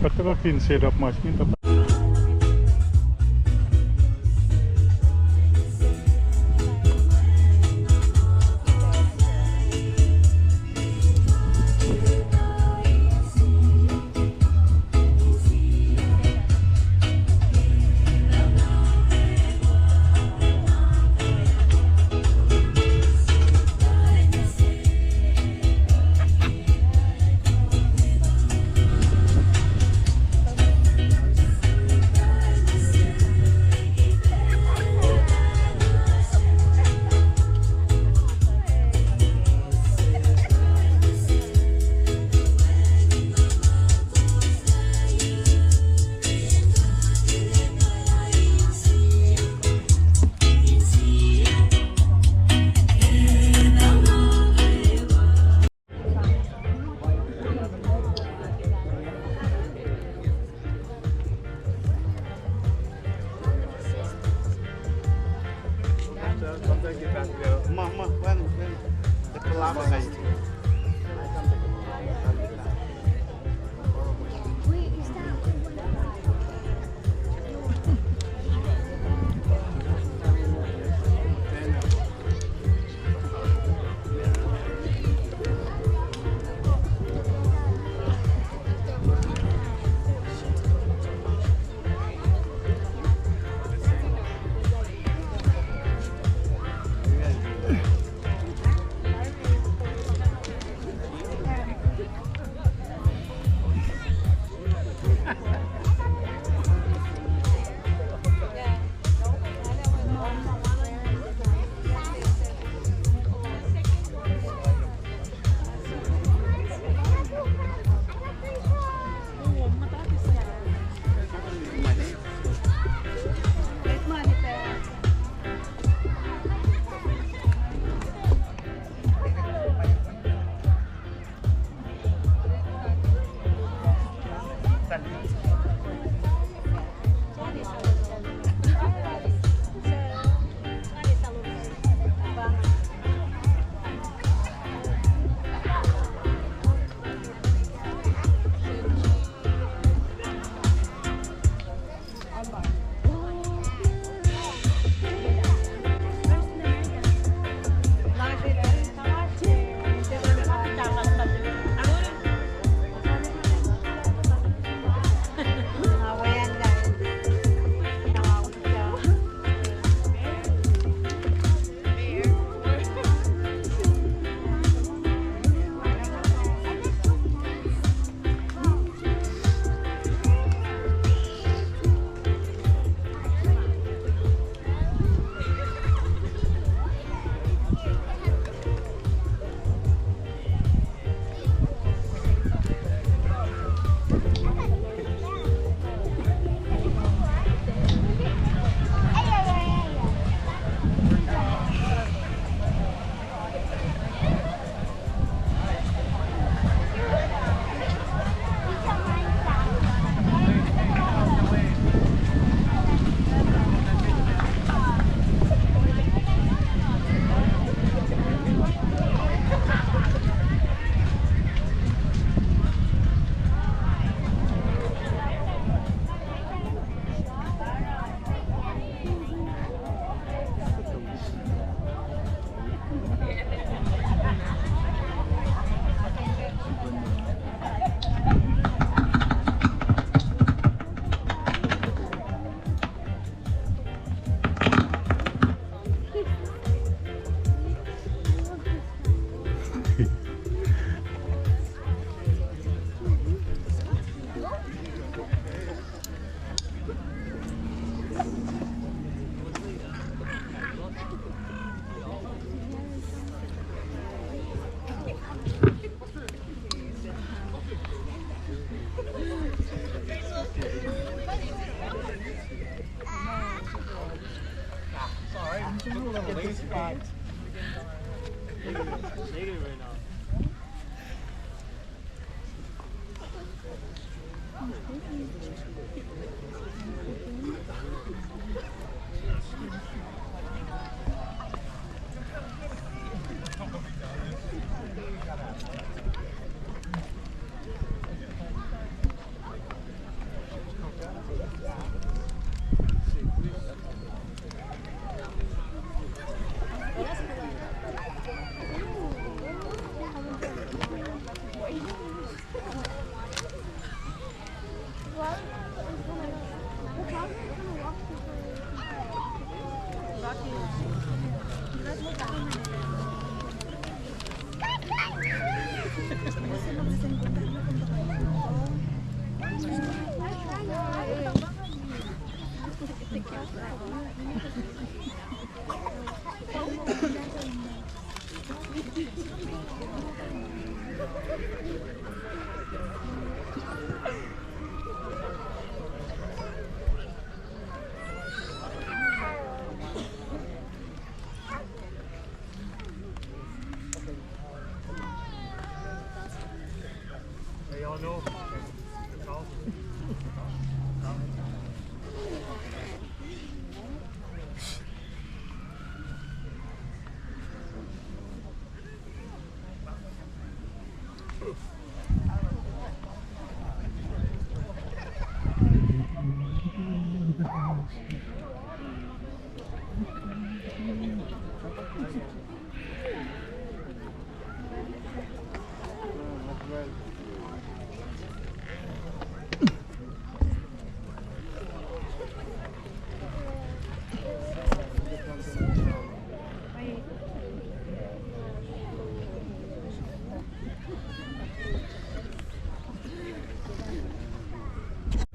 Potrebbe pincer op mais niet op.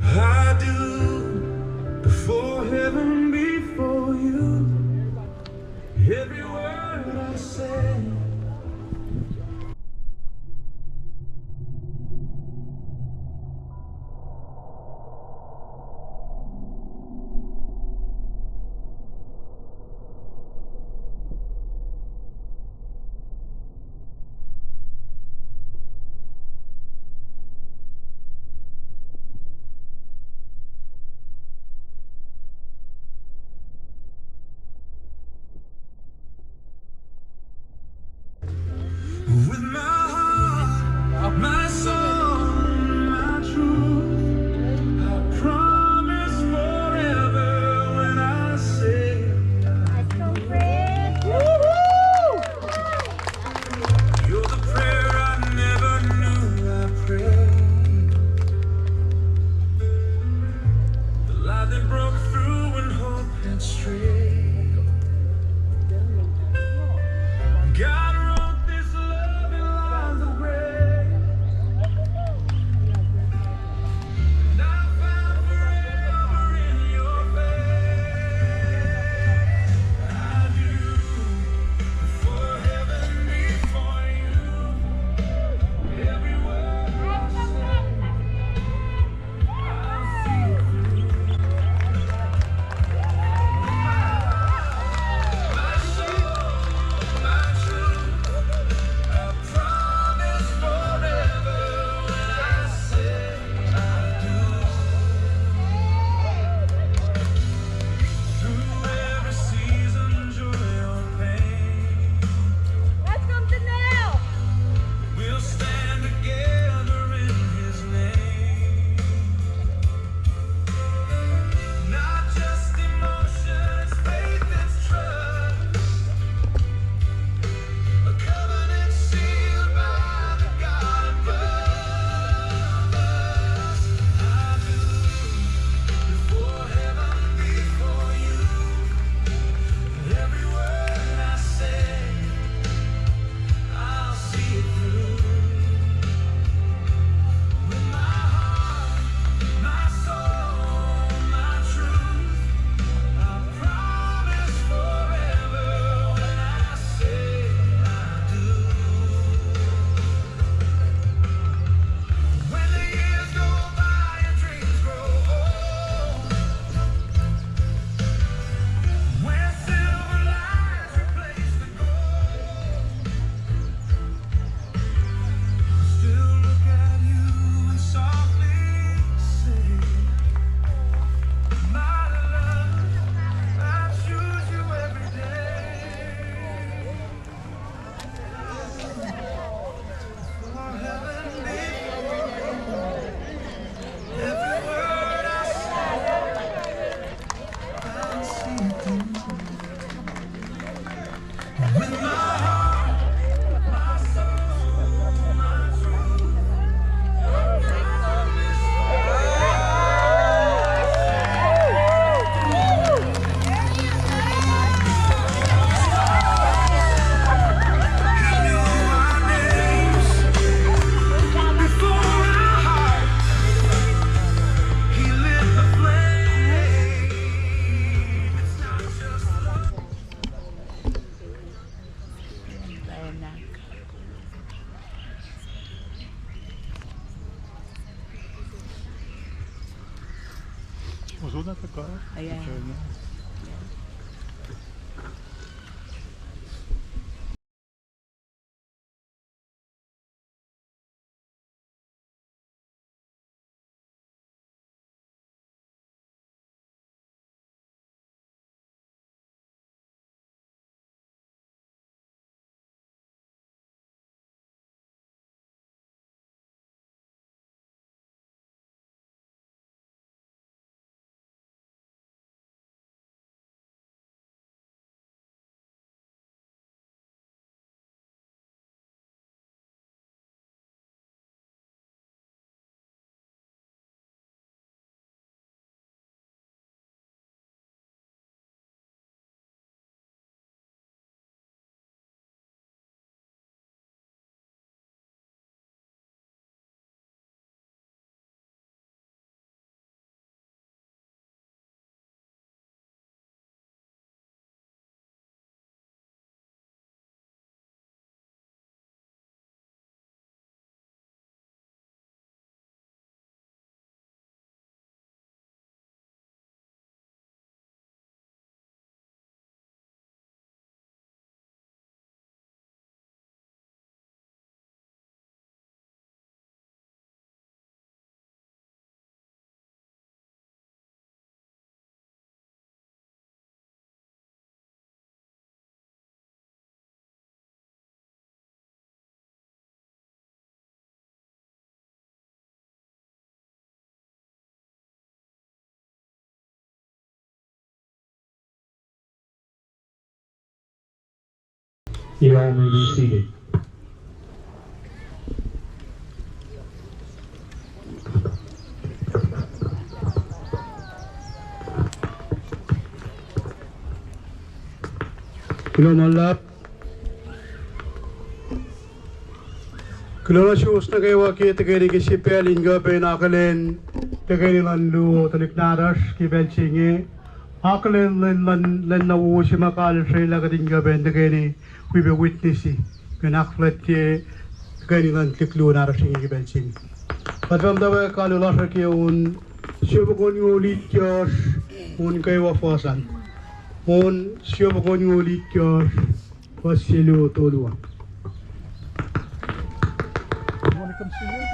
I do before heaven, before you, every word I say. With my heart, my soul, my truth, I promise forever when I say you're the prayer I never knew I prayed, the light that broke through when hope had strayed. God wrote this love in lines of grace, and I found forever in your face. I do before heaven, before you, every word I say, I feel through. car. Ayan. Picture niya. You all may be seated. Kilomalap. Kilolashus na kayo wakit tagay ni Sipel inga penakalen tagay ni lanlu taliknaras kibelchingi akalen len nawu si makal sila kadinga ben tagay ni we be witnessy penaklet ye tagay ni lan tiklu naras ingi kibelchingi. Patram dawa kalulasa kiyo un siyobakon ngulit kiyos un kayo wafasan un siyobakon ngulit kiyos wasilu toluan. You want to come see her?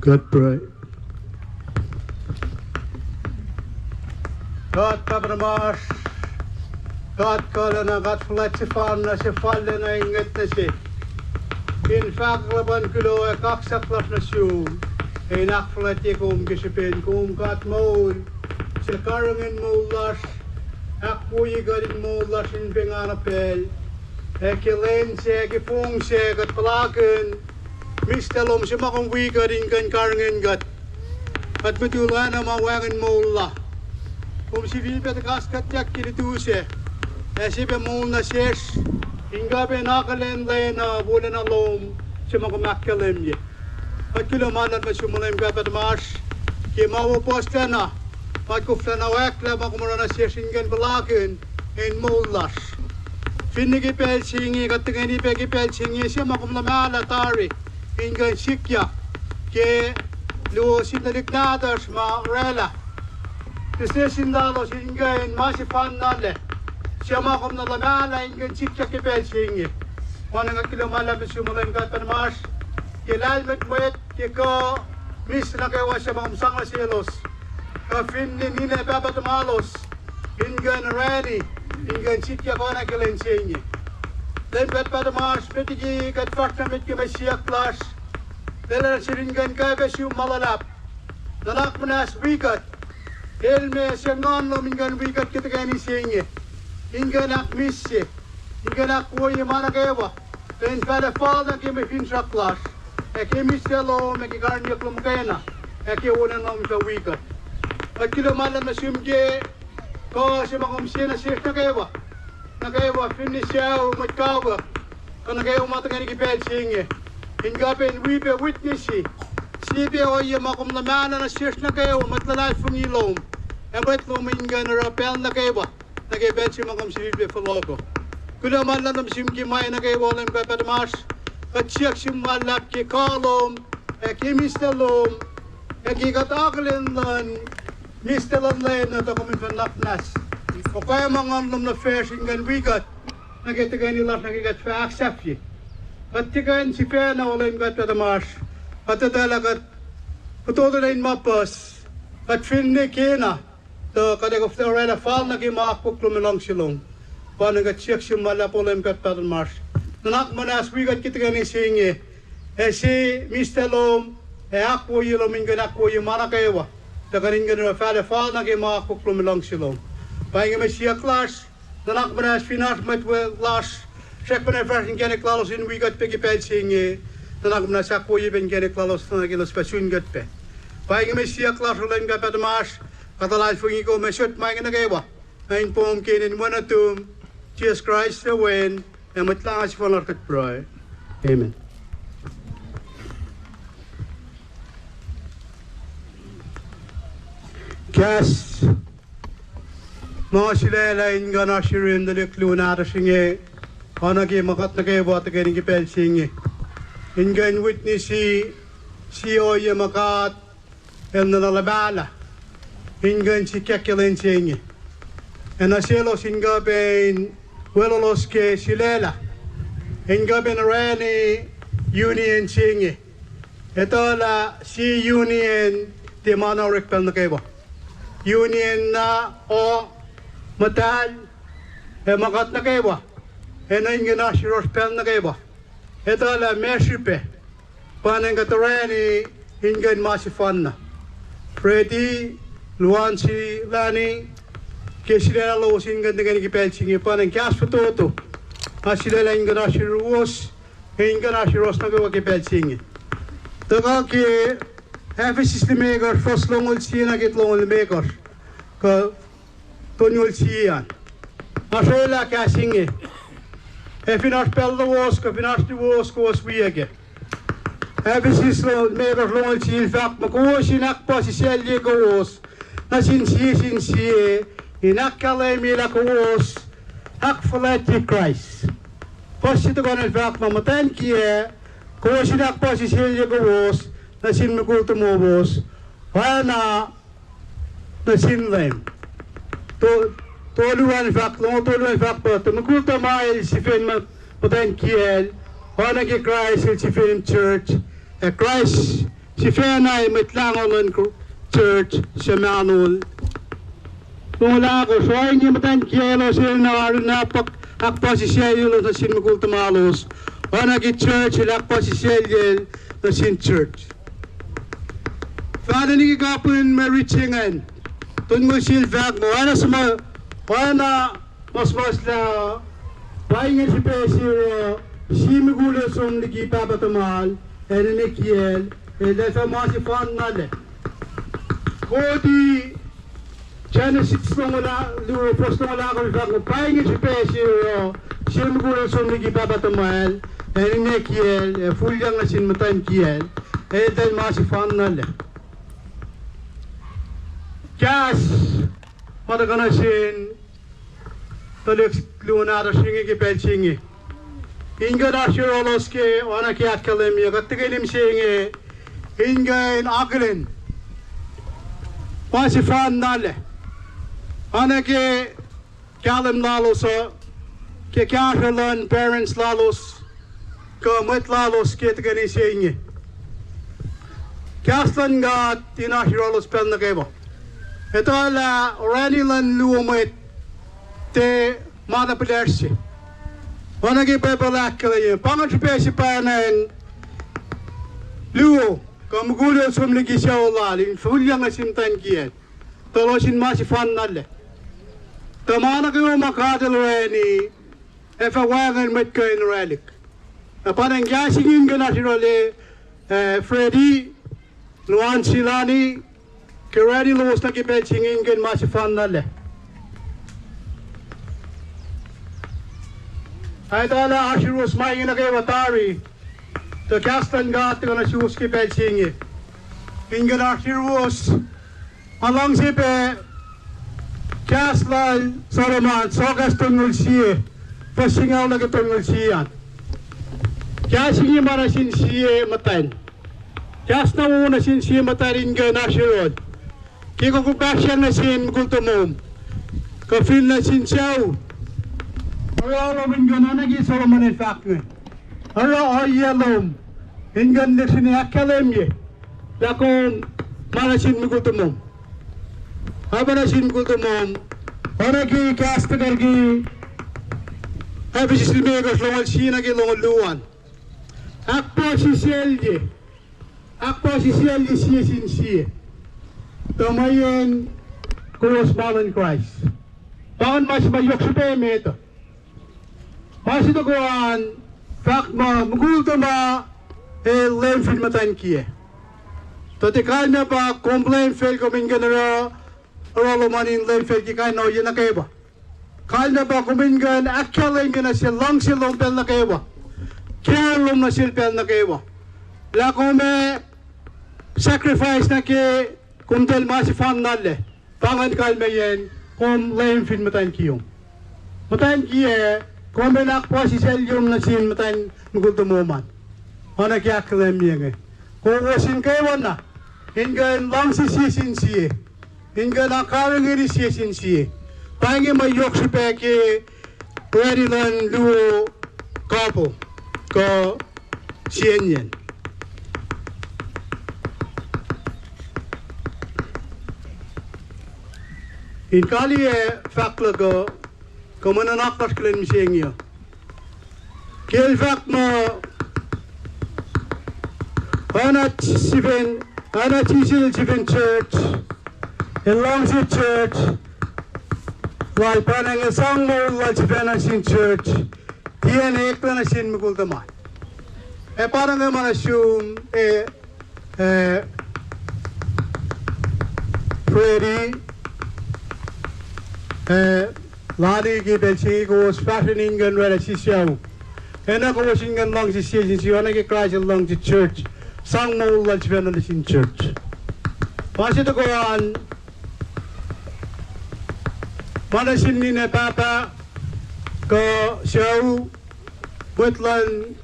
God pray. God Pabramas, God Colonna, God Fletchifana, Shefalena, Ingetnesi. In fact, Laban Kulo, a cocksuckler Nasu, a Nakfleticum, Gishipin, God Mold, Shekaran Molas, Akui got in Molas in Binganapel, Ekelen Seg, Fung Seg at Palakan, Mr. Lom Shamakon we got in Gankaran got, but Medulana Mawagan Mola. Si vive de gaskat yakili duse, si be mulna ses, inga be nakalen lena bulan alom, si makumakalem ye. At kilomanan masumulim gabat mas, ki mawo postana, makuflana wakla makumurana ses ingen balakin, in mulas. Finnigi pel singi, katangani pegi pel singi, si makumlamala tari, ingan sikya, ki luo sinaliknadas ma rela. Sindalo singa in masifan nale. Siya kom na lamala ingan sikya kipel singi. Wanang kilomala besumulan kat panmas. Kilal met wet kiko mis na kawa siya makumsang selos. Kafin ni nina babatumalos. Ingan rani ingan sikya ko na kilen singi. Then bet patamas petigi kat fakta met kimasiyak class. Dela siringan ka besu malalap. Nanak manas wikat. Elme sengon lo mingan wikat kita kani singe. Inga nak misse. Inga nak kuya mana kewa. Pen pada falda ke me fin saklas. Eke misse lo me ke garnya klum kena. Eke wona lo mi wikat. Akilo malam masumge ko se makom sina sirta kewa. Na kewa fin siya matkawa. Kana kewa mata kani ke pel singe. Inga pen wipe witnessi. Sibe oye makom lamana na sirta kewa matlalay fungilom. En wat lo mingan rapel na kewa. Na ke bet si makom sibe faloko. Kula malam sim ki mai na kewa lem pe mas. At siyak sim malap ki kolom. E ki mistelom. E ki kataklen lan. Mistelan len na to kumin fan lapnas. O kaya mga lom na fair singan wikat. Na ke tagay nila na ke gat fa accept. At tigan si fair na olem gat pe mas. At talagat todo na in mapas. At fin ni kena. To kada ko florela fal na ki maakpok lumilang silong. Paano gat siyak si malapolem gat pa mas. Nanak manas wikat kita gani singe. E si mistelom. E akpo yilom ingan akpo yimana kayawa. Takarin gan fala fal na ki maakpok lumilang silong. Pahinga may siyak las. Nanak manas finas met las. Sek pa na fresh gani klalos in wikat pegi pel singe. Nanak manas akpo yiben gani klalos na kilos pasun gat pe. Pahinga may siyak las ulen gat pa mas. Katalay fungi ko mesut may nagawa. Ngayon po kinin mo na tum. Jesus Christ the win. And matlangas si Father kat pray. Amen. Kas mga silalain nga na sirin dalik lunata singe. Kanagi makat na kayo bata kayo kipel singe. Ingan witness si oye makat el nalalabala. Ingan si kakelen singe. En aselo singa ben welolos ke silela. Inga ben rani union singe. Ito la si union di manorik pel na kayo. Union na o matal e makat na kayo. E na inga na si rospel na kayo. Ito la meshipe. Panang katarani ingan masifan na. Pretty Luan'S lani kesila lo singan dengan kipel singi panang kias foto asila la ingana shiruos ingana shiros na ko kipel singi to ka ke system maker first longol sina git longol maker ko tonyol sian asela ka singi finas pel the was ko finas the was ko swiege system maker longol sin fak mako sinak pa si selje ko was na sinsi inakale mila kuos hak falati Christ posito ganel vak mamatan kie kuos inak posisili kuos na sin mikulto mo bos wana na sinlem to luan vak to mikulto mai si fen matan kie wana ki Christ si fen church a Christ si Fenay Mitlangolan Church Shamanul. Wala ko, so ay hindi matan kiyelo sila na akpa si Shell na sin magultamalos. O nagi church, sila akpa si Shell na sin church. Fada ni kikapun marichingan. Tun mo silvag mo, wana mas na, pahingan si Pesiro, si magulo sum ligi papatamal, ni Kiel, dahil masi fan nale. Kodi, Genesis nung wala, post nung wala ako nagkak, pahingan si Pesiro, si magulo sum ligi papatamal, ni Kiel, fulyang na sinmatan Kiel, dahil masi fan nale. Kas, pada kana sin, Taulung Luan'S singi ke pel singi. Inga dashirolos ke wana ke atkalem ya gattegelim singi. Inga in aklen. Pasi fan nale. Ana ke kalem lalos ke kashalan parents lalos ke met lalos ke tegani singi. Kaslan gat inashirolos pel na kebo. Ito ala ranilan luomet te mana pelersi. Wana ke pepelak kaya pangat spesi panen luo kamugulo sumligi siawla lin fulyang asim tankian. Tolosin masi fan nalle. Tamana ke makadel reni efa wagan met kain relik. Panen gasingin gana sirole Freddy Luan'S silani kerani los na ke pelchingin gen masi fan nalle. Ay dala ashirus may inagay the kastan gat na shus ki pelsingi. Ingan ashirus along sipe kaslan Solomon sogas tungul siye pasingaw na tungul siyan. Kasingi mara sin siye matan. Kas na una sin siye matan ingan ashirod. Kiko kupasyan na sin kultumum. Kafil na sin siyaw. Hello, Mingan, Nagi Solomon in Factory. Hello, Yellow. Ingan Nixon Academy. Lakom Manasin Mugutumum. Habanasin Gutumum. Onagi Castagargi. Habis Megas Long Sinagi Long Luan. Akpo Siselje. Akpo Siselje Sin Sie. Tomayan KOSRAEAN Christ. Paon mas mayok sa pemeto. Masih tu kawan, fakt ma mukul tu ma lem film matan kiye. Tapi kalau pa complain fail komen ganara, orang manin lem fail kita no ye nak eba. Kalau pa komen gan akal lem gan asil long pel nak eba. Kaya long nasil pel nak eba. La kome sacrifice nak ke kumtel masih fan nalle. Pangan kal mayen kom lem film matan kiyong. Matan kiye. Kung may nakpo si Selyum na sin matan mugultumuman. Ona kaya kalem niya. Kung wasin kayo na, hinggan lang si sisin siye. Hinggan ang karang iri sisin siye. Pangi mayok si peke, pwede lang luo kapo ko siyen yan. In kali fakla ko, como na naktas klen misengyo. Kel fakt mo ana chisil siven church. Along the church. Wal panang sang mo wal siven sin church. Diyan ekla na sin mugultama. Parang naman assume Freddy Lani ki belsi ko fashioning gan wala si siyaw. Ena ko singan long si siya na ki Christ long si church. Sang mo wala si na sin church. Pasi to ko an mana sin ni na papa ko siyaw wetlan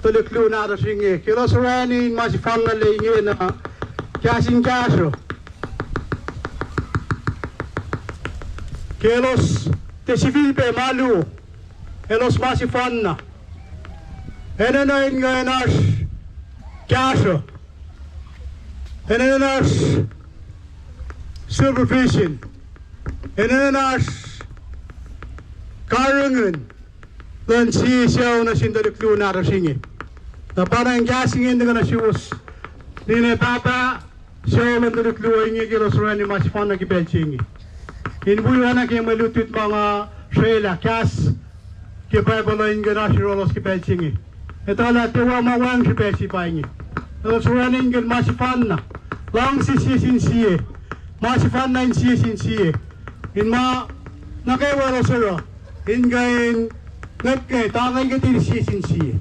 Taulung Luan'S singi. KOSRAEAN masih family ngi na kasing kaso. Kelos te civil pe malu, elos masih fan na. Ena na in nganas kaso. Enenas supervision. Enenas karungan. Dan si siya na sindalik luna rasingi. Na parang gasingin dengan sius. Nine papa siya na sindalik luna ingi KOSRAEAN ni masifan na kipelchingi. Inbuyan na kayo malutut mga Srela kas kipabala inga nasirolos kipelchingi. Ito ala tewa mawang kipelsi paingi. KOSRAEAN inga masifan na. Lang si siye. Masifan na in siye. In ma nakaiwala sura. Ingain nagkay takay ka din siye.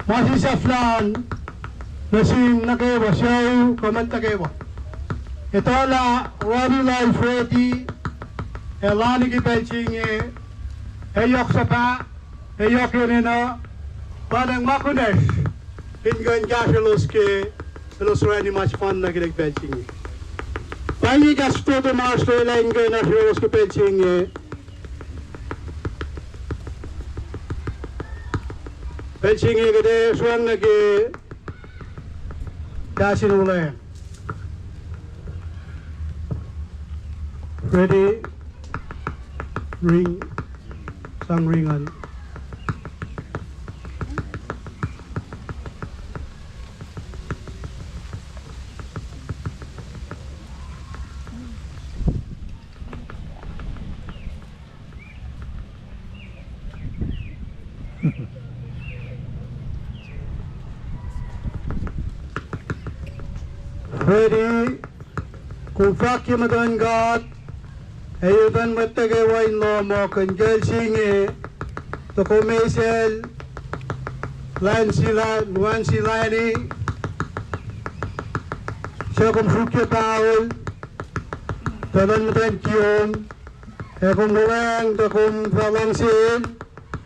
Masisaflan nasin nakaiwa siya kamanta kaiwa. Ito ala Ronnie Life ready. Elani kipelchingi. Eyok sapa. Eyok yun na. Padang makunes. Ingain kasyalos ke KOSRAEAN ni masifan na kinagpelchingi. Pangi gasto to mas to lain ko na heroes ko pelching gede suang nage dasin ule. Ready ring sang ringan. Ready, kung fakki madan gat, ayudan matagawain lo mo kan gelsingi, to kumesel, Luan'S lani, siya kung sukya taul, talan madan kiyom, kung mulang, to kung falangsin,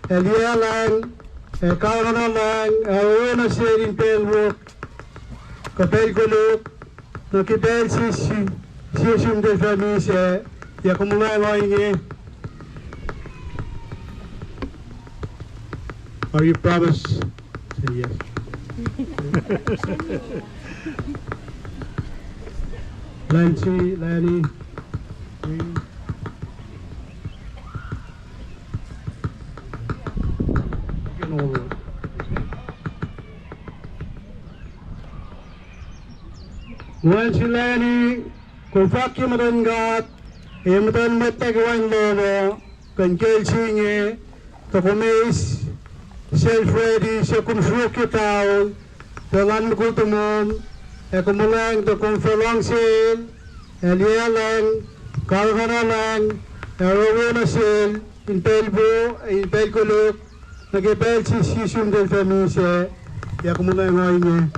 eliyalang, karangalang, awena siya in pelwok, kapel kuluk, nakibel siyasum del famise ya kumulay loingi. Are you promise? Say yes. Lancy, Lanny. Luan'S lani kung fakki madangat madan matagawan lono kan kelsingi to kumis self-ready siya kung suki tao dalan magutumon kumulang to kung falangsil eliyalang kalhanalang awawanasil impelkuluk nagibel sisum del famise ya kumulang ngayon.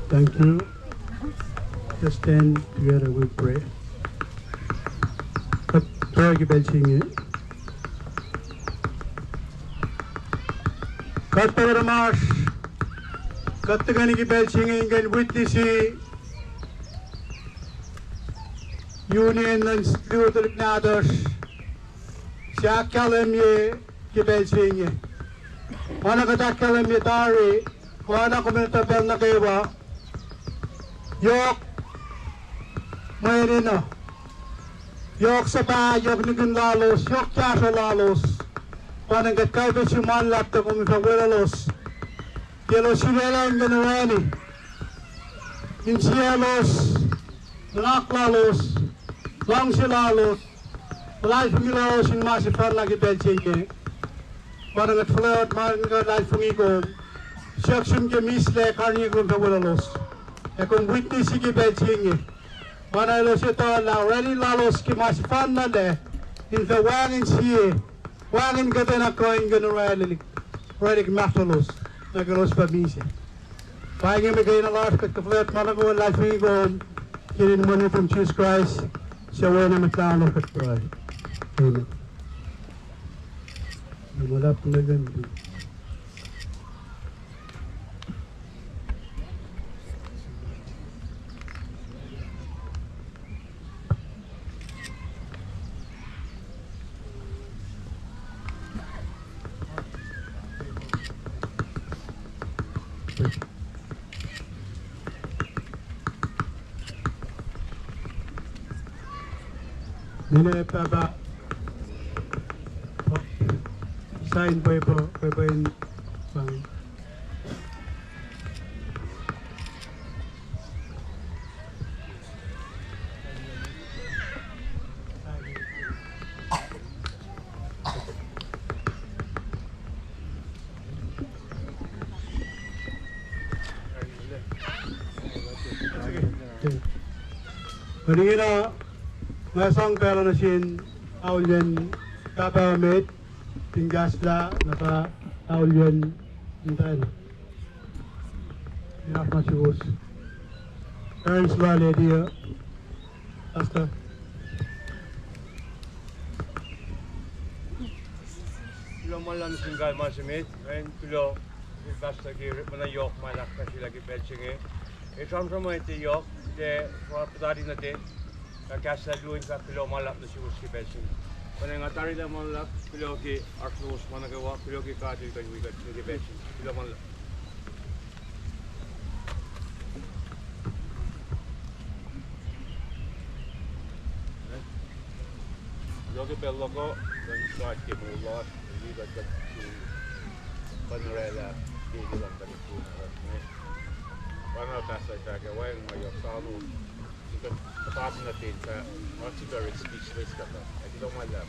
Thank you. Just stand together, we pray. Pray kibelchingi. Kattavaramas, kattagani kibelchingi ingan witnessi union and spiritual ignados siya kalamye kibelchingi. Wana kata kalamye tari, wana kumintabel na kaiwa. Yok mayroon yok sapa yok nigun lalos yok kyasa lalos parang kayo siman lapta kung ipagwelalos yelo sinela ang ganawani in cielos lak lalos lang silalos life milalos in masifar lagi belchinge parang at flawed parang life fungikom siyak sum ke misle karni kung ipagwelalos kung witness ki belchingi mana lo ito la ready lalos ki masifan na de in the wangin siye wangin gata na koin gano ready matalos na galos pa mise pahingi may kayo na lalos kat kaflat malago life may gon kinin mo nitong Jesus Christ siya wala matlalo kat pray amen malap na ganito. Nine Papa sign paper in Bang. Maningina ngasang pera na sin aulian kapamit tinggasla naka aulian intan enough na sius earns valley dia hasta Tulo malam singal masimit en tulo basta ki mana yok malak kasi lagi belchinge e samsama ite yok de swapdari na de kasa luin ka tulo malak na sius ki belching mana ngatari la malak tulo ki artlus mana gawa tulo ki ka dil ka wigat ki belching tulo malak Yogi Belloco, then start to move lot, leave at the Panorella, Gigi on the one of us I drag away and my Taulung. You can start in the thing, not to very speechless. I don't want that.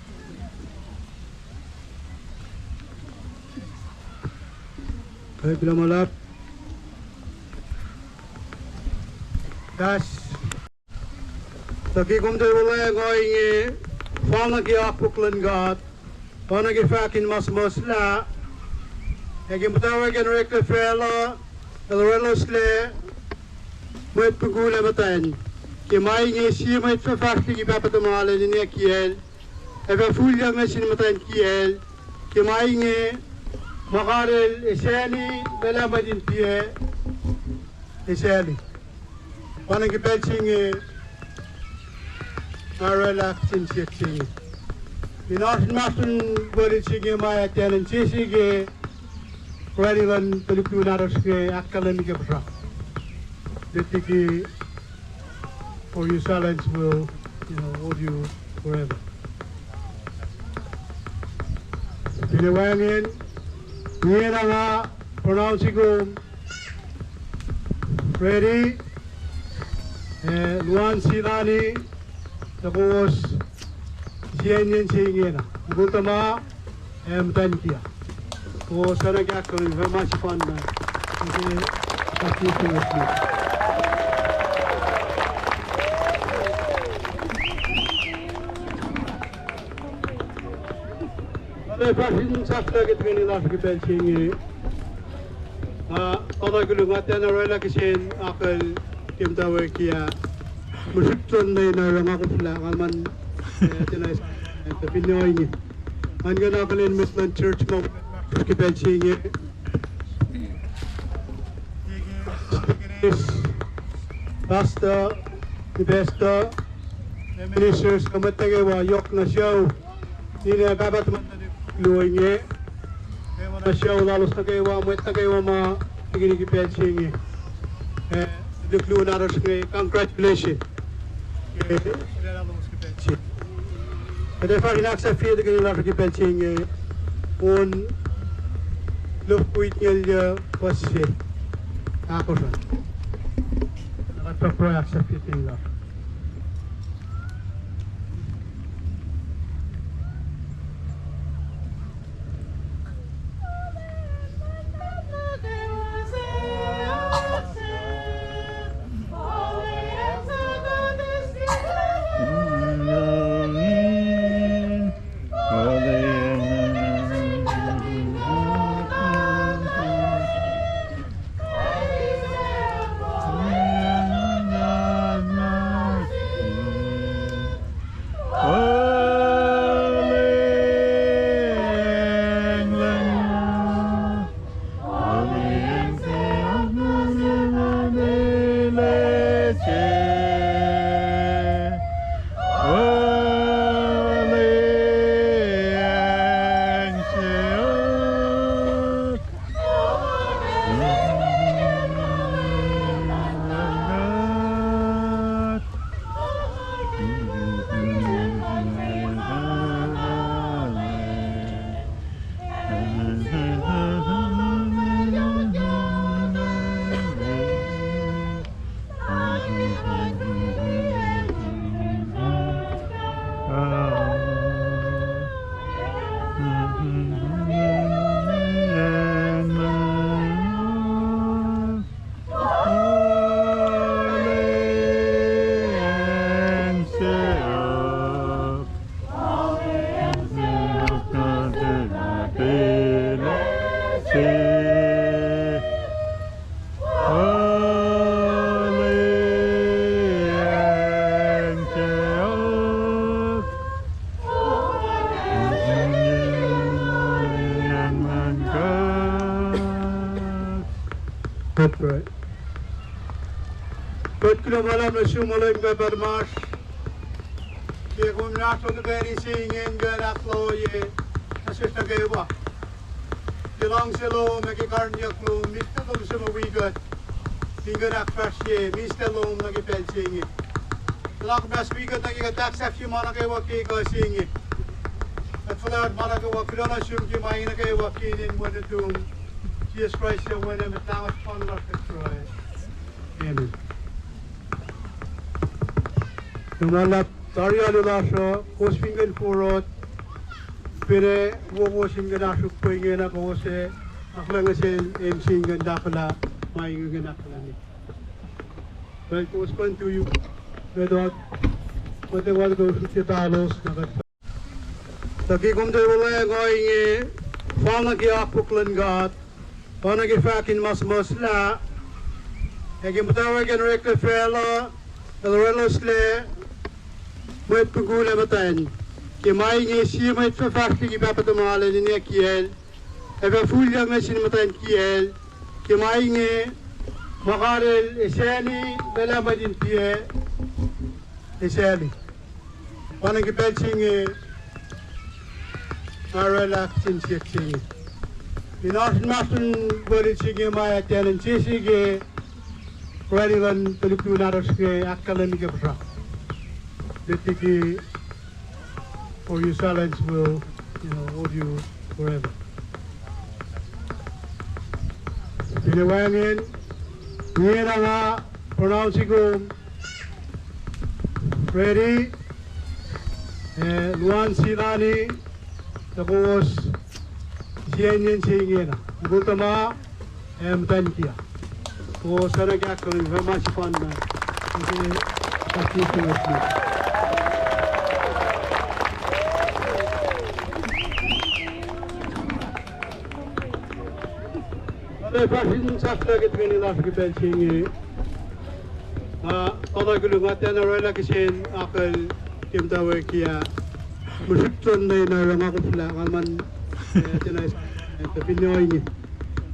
Hey, Bilamalap. Das. Taki kom de wala going Fana ki akuklan gat, fana ki fakin mas la, egin batawa gen rekla fela, elrelo sle, met pagula matan, ki mai ngi si met fafakli ki papa tamale ni kiel, eva fulya ngi sin matan kiel, ki mai ngi magarel eseli bela madin pie, eseli, fana ki pelchingi. Relax in sitting. In Austin, what is she my attendance? She ready when to look to another academic abstract. The tiki for your silence will, hold you forever. Pinawangin, here nga pronouncing room. Ready? Luan'S Silani. Tapos siyan siya na. Gutama tankiya. O sana kaya ko very much fun na. Kasi kasi ko. Ada pasin sakta kita ni lah kita singi. Ada gulungan na rela kasi akal kim tawa kia. Musikton na ina nga ko sila man tinay sa Pinoy ni. Ang gana kalin Midland Church mo kipel singi. Basta the besta ministers kamatagay wa yok na show. Nila babat man luoy ni. Kaya na show lalos na kayo wa met na kayo ma kipel singi. Duklu na ros congratulations. Därför är det också för det kan vara kipel singe on luftskjutningar på sig. Akkurat. Det är bra att se det. right. But kung malam na sumuloy ng Barmas, kaya kung naso na gani singin gana kloye, asis na kayo ba? Dilang silo magikarniya klo, mista lom sa mawigat, hingga na krasye, mista lom nagipel singin. Dilang mas wigat nagigatak sa fiyo mana kayo wakika singin. At falad mana kayo wakilala siyong kimain na kayo wakinin mo na tung Jesus Christ sa wala matlawas panlas ka Troy. Amen. Numalap Tarya Lulasha, Kosfingan Furot, Pire, Wowosingan Ashuk Pingana Kose, Aklangasil, Singan Dakala, Maingan Akalani. Well, it was fun to you. Without what they want to go to Talos. Takikum de Wala going Fanaki Akuklan God, Fanaki Fakin Masmosla, Egimutawagan Rekla Fella, Elrelosle. Buat pegula batan, kemai ni si mai terfasti kita pertemuan ini kiel, eva full yang nasi matan kiel, kemai ni makarel eseni bela badin pie eseni, mana kita cinge, arala cinge, inas masun boleh cinge mai tianan cinge, peralihan teluk naras ke akalan ni kebesak. Tiki or your silence will, hold you forever. Pinawangin, ngayon na nga, pronouncing ko, ready, Luan'S silani, tapos siyan yan siya ngayon na. Gutama, tankiya. Tapos sana kaya ko, very much fun na. Kasi, practicing with me. Pasin sakta kita ni lah kita cingi. Kalau kita ngatan orang lagi sen akal kita wakia. Musik tuan ni orang aku pula kaman jenis tapi ni ini.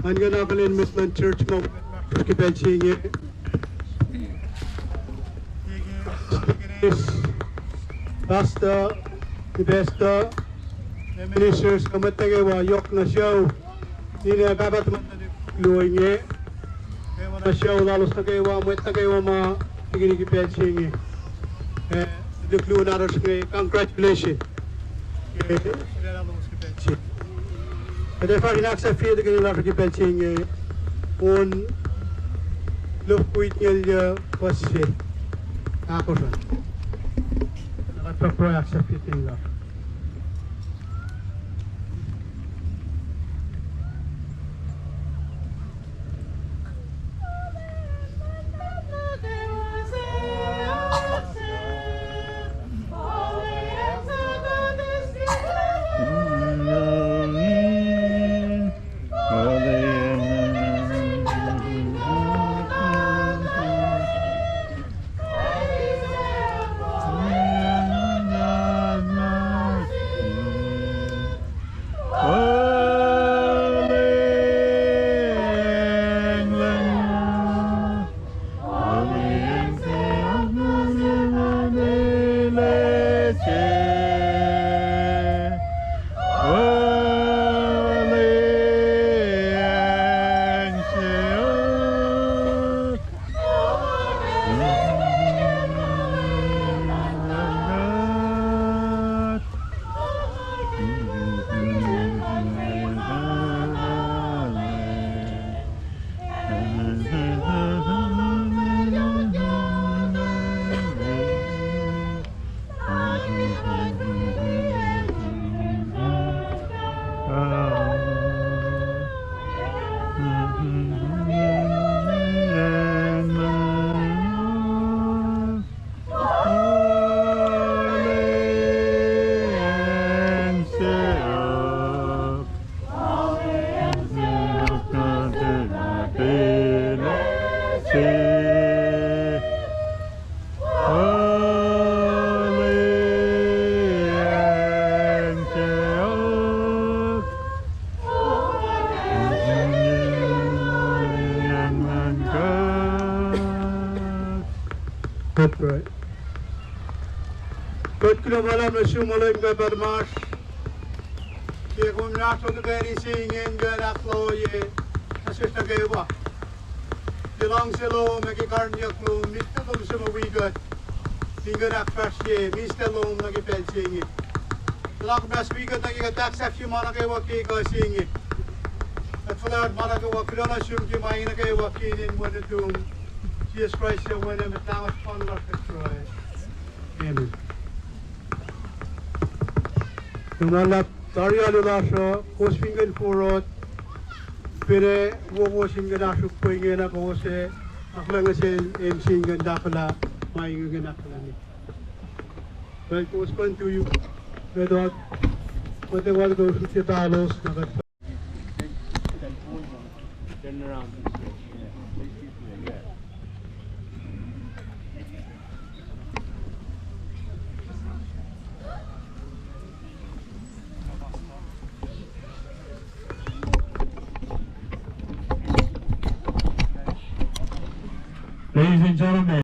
Angin akalin Muslim Church mau kita cingi. Pastor, the best ministers kamatagay wa yok na show. Ini kabat Luan'S, kaya siya lalos na kayo mo mga tigil-gipet singi. The Luan'S congratulations. Kaya pa rin aksa fiye tigil lalos gipet singi. Un lufkuit niya pasi. Ako siya. Nakapapro aksa fiye tigil lalos. Good, right. Good, malam na sumulim ka barmas. Kaya kung naso na kayo singin ka naklo ye, asis na kayo ba? Dilang silo, magikarniyak lo, mista lo sa mawigat. Tingga nakfas ye, mista lo nagipel singin. Dilang mas wigat nagigataksak yung mga kayo wakay ka singin. At falaad mga kayo wakay na siyong kimain na kayo wakinin mo na itong Jesus Christ yung wala matangos panlak at Troy. Amen. Numalap Tarya Lulasha, Kosfingan Furot, Pire, Wogo Singanasuk Pingena Kose, Aklangasin, and Singan Dakala, my Ganakala. Well, Kospan to you, without what they want to go to Talos, Turn around. Ladies and gentlemen.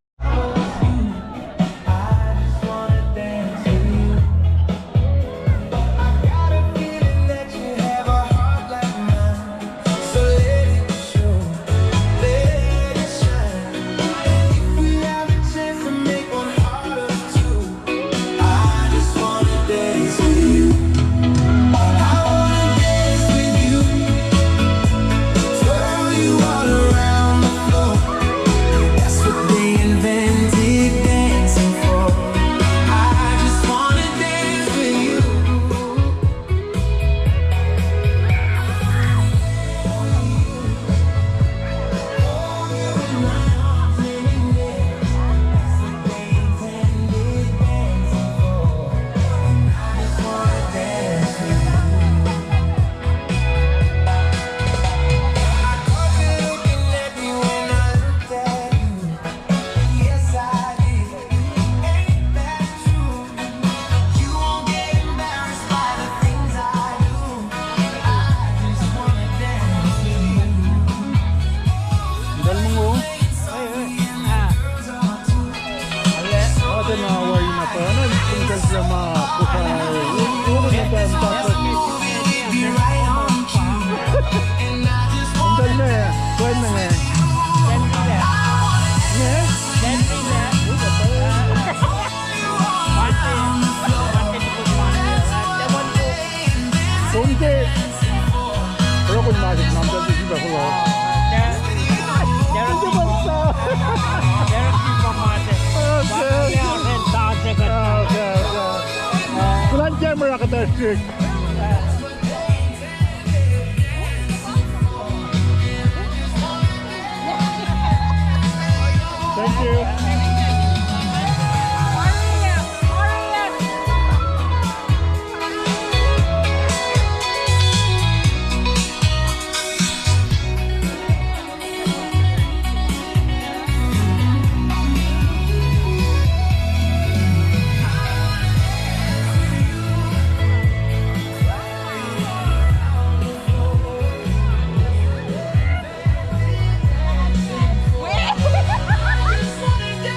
Thank you.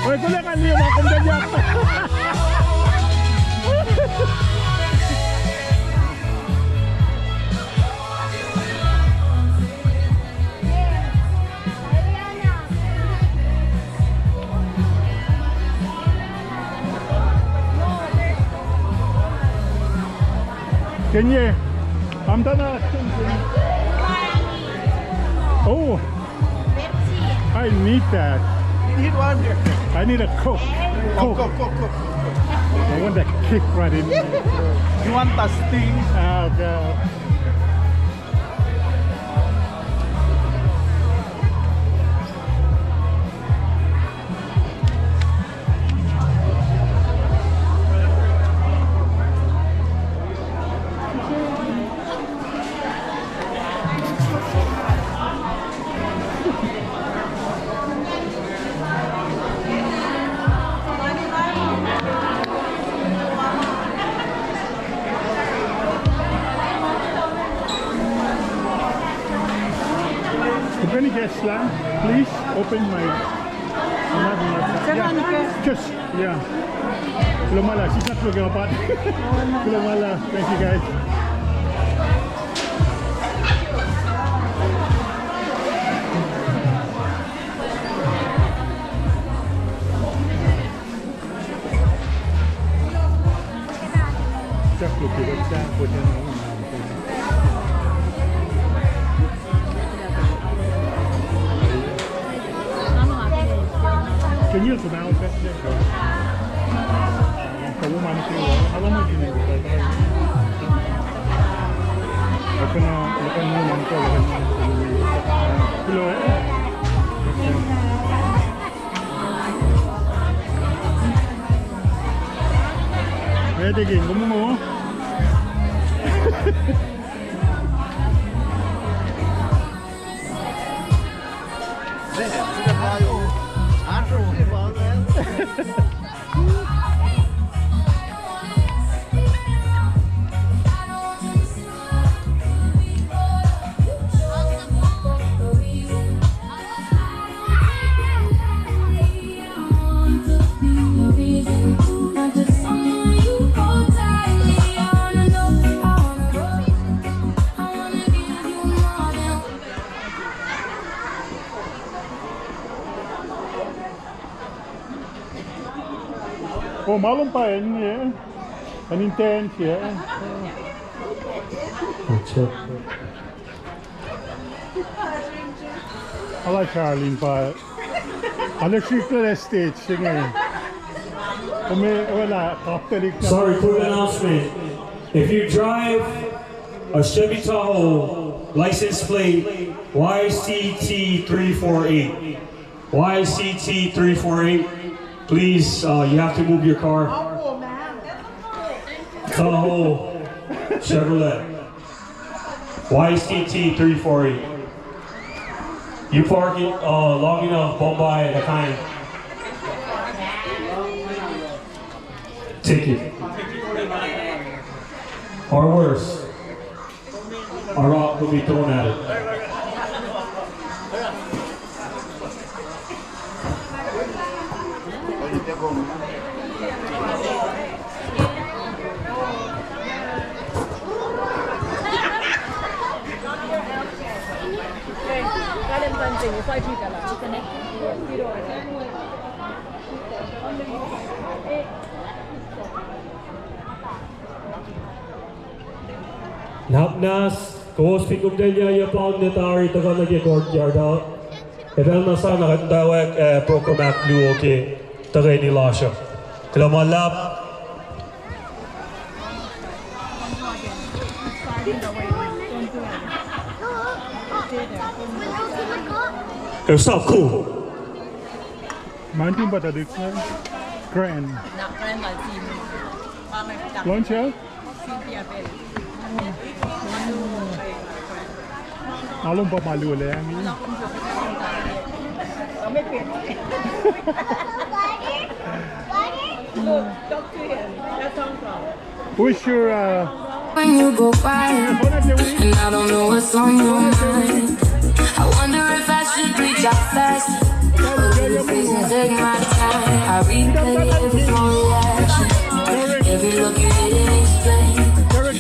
Kulikan niyo mga kundadyak. Kenya, Amdana. Oh, I need that. Need one. I need a Coke. Coke. I want that kick right in there. You want a sting? Oh, God. If any guests land, please open my Just, yeah. Lumala, she's not looking apart. Lumala, thank you guys. Just look at that, put in Can you smell that? Woman too. How long have you been with her? Ako na naman ko. Hello. Pwede king, gumo. Oh, malum pa yun, yeah. An intense, yeah. I like Charlene pa. Electrical estate, sige. Sorry, quick announcement. If you drive a Chevy Tahoe license plate YCT348, YCT348, please, you have to move your car. Tahoe Chevrolet YCT348. You park it long enough, Bombay, the kind. Ticket. Or worse, a rock will be thrown at it. Napnas, kos pikum delia ya pound netari to gonna get courtyard out. Evel na sa nakatawag prokomak luo ke tagay ni Lasha. Kalamalap. It's so cool. Mountain but addiction. Grand. Launcher? Along pa malu le ang ini. Who's your when you go quiet and I don't know what's on your mind. I wonder if I should reach out fast or please take my time. I replay every small reaction, every look you didn't explain.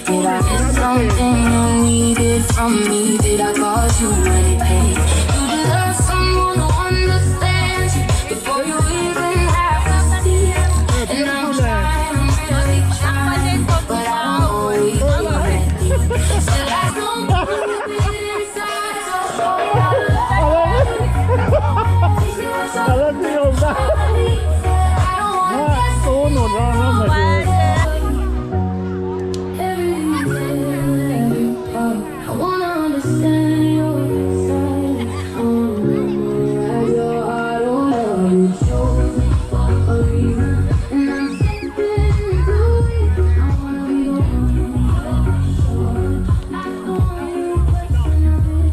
Did I miss something you needed from me? Did I cause you any pain? You deserve someone who understands you before you even have to see it. And I'm trying, I'm really trying, but I don't know where you're ready. Still I don't know inside, so show me how to let it. I love you, I don't want to I wanna understand your side. I wanna know where your heart will show me for a reason. And I'm thinking through it. I wanna be the one sure. I don't want any question of it.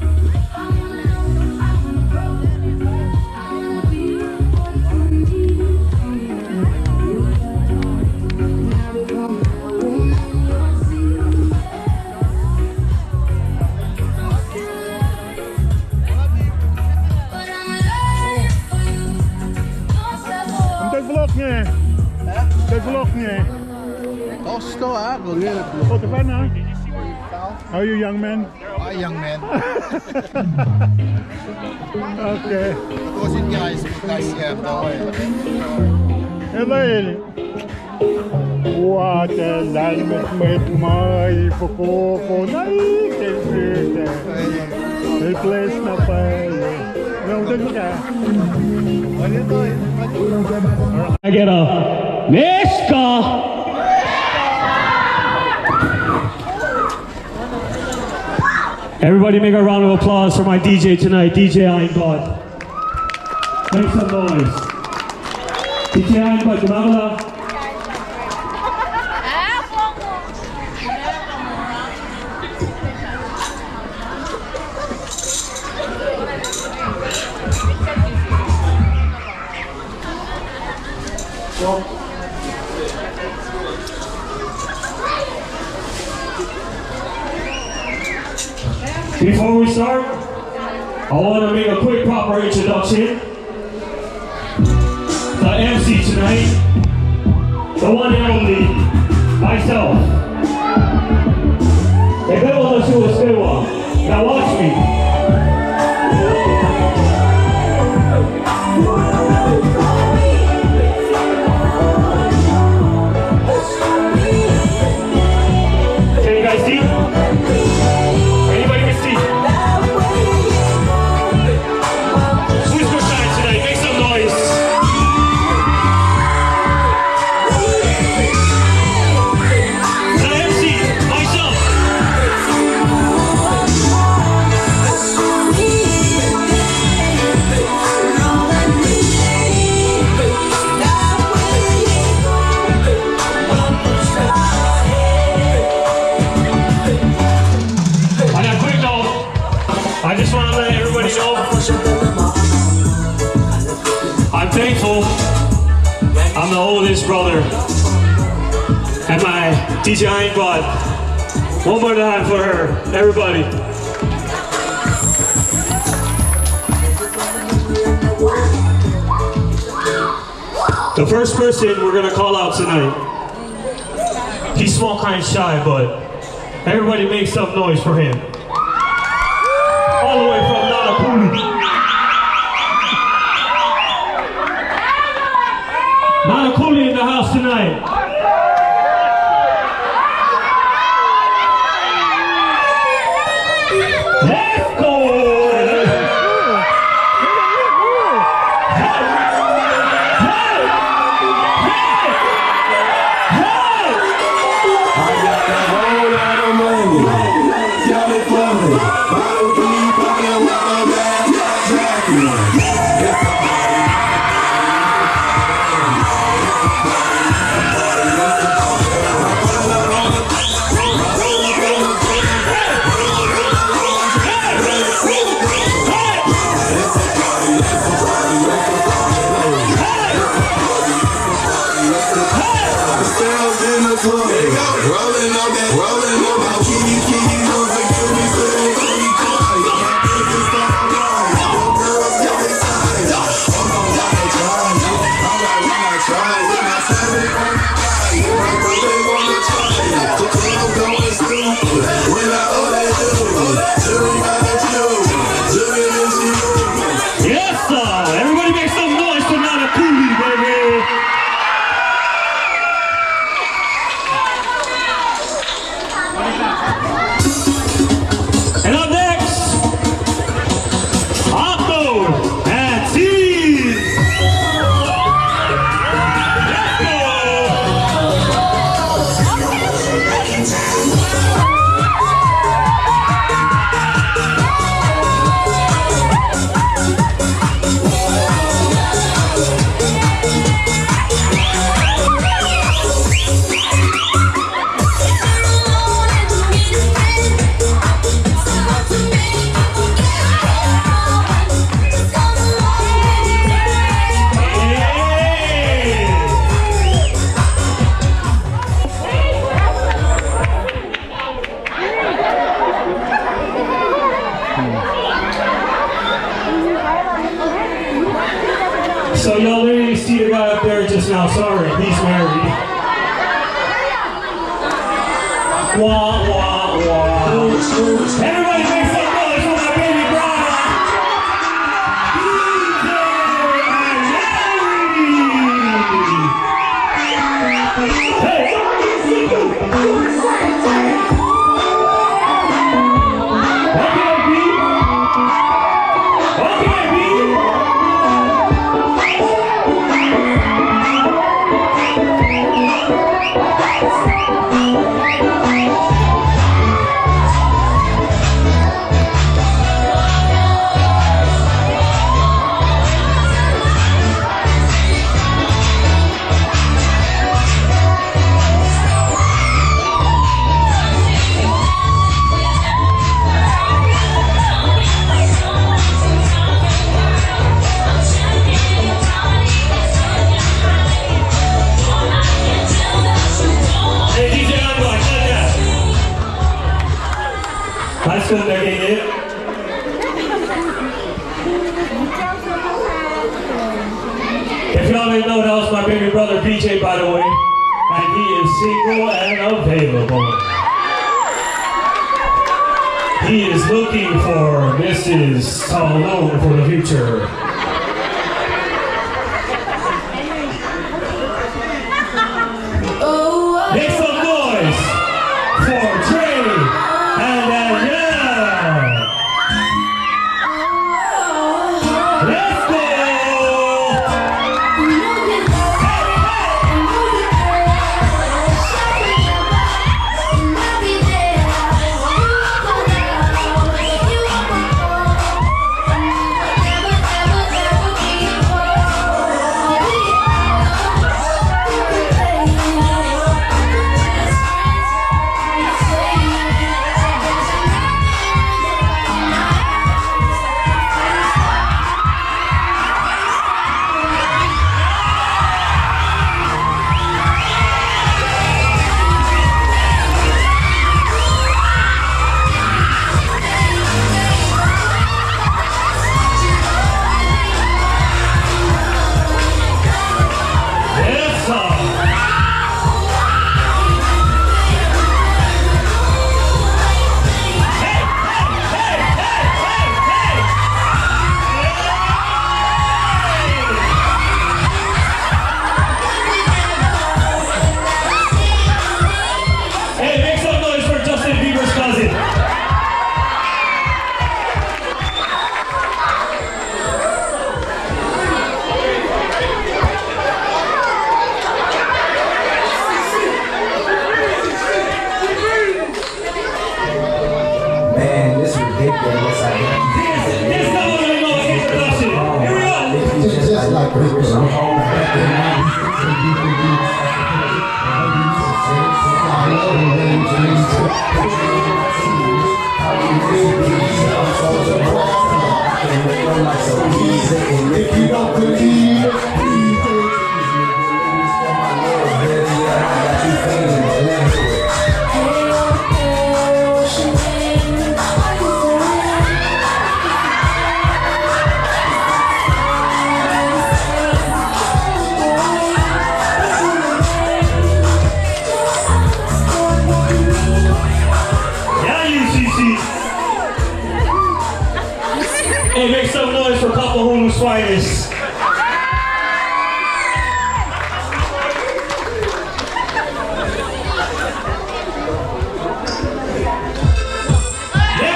I wanna know, I wanna grow. I wanna be what you need. Now we come to a room and you'll see. yeah. Costco, ah, go get it. Oh, the fun, huh? How are you, young man? Hi, young man. Okay. What's it, guys? Guys, yeah, no way. Hello. What a land with my Fukoko. The place na pa. No, doon ka. I get a Miska. Everybody make a round of applause for my DJ tonight, DJ Einbot. Make some noise. DJ Einbot, gumagala. Before we start, I want to make a quick proper introduction. The MC tonight, the one and only, myself. Now watch me. Can you guys see? Anybody can see? Who's gonna shine tonight? Make some noise. The MC, myself. On a quick note, I just want to let everybody know I'm thankful I'm the oldest brother. And my DJ Einbot. One more time for her, everybody. The first person we're gonna call out tonight. He's small, kind of shy, but everybody make some noise for him. All the way from Nanakuli. Nanakuli in the house tonight. Let's go! Yes, sir! Everybody make some noise for Nanakuli, baby! And up next, Otto and Tees! Let's go! So y'all literally see the guy up there just now, sorry, he's married. Wah, wah, wah. Everybody make some noise for my baby brother. Hey! If y'all didn't know, that was my baby brother BJ, by the way, and he is single and available. He is looking for Mrs. Taulung for the future. Make some noise for Trey and Danielle. Let's go! If you don't believe it, hey, make some noise for Taulung's finest. Hey!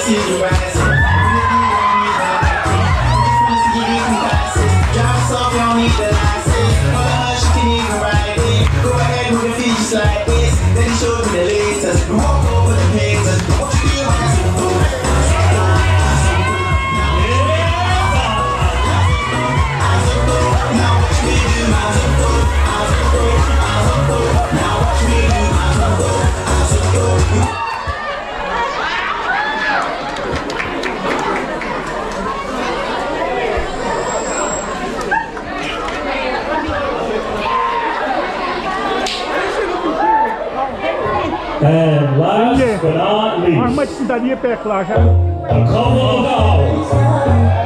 see you rising. Drop off, y'all need the license. Hush, you can even ride it. Go ahead, move your feet just like this. Then show me the latest. Walk over the haters. What you do when I see the now watch me do my zumbo. Now watch me do my zumbo. And last but not least, How much did you pay, Clark? a couple of dollars.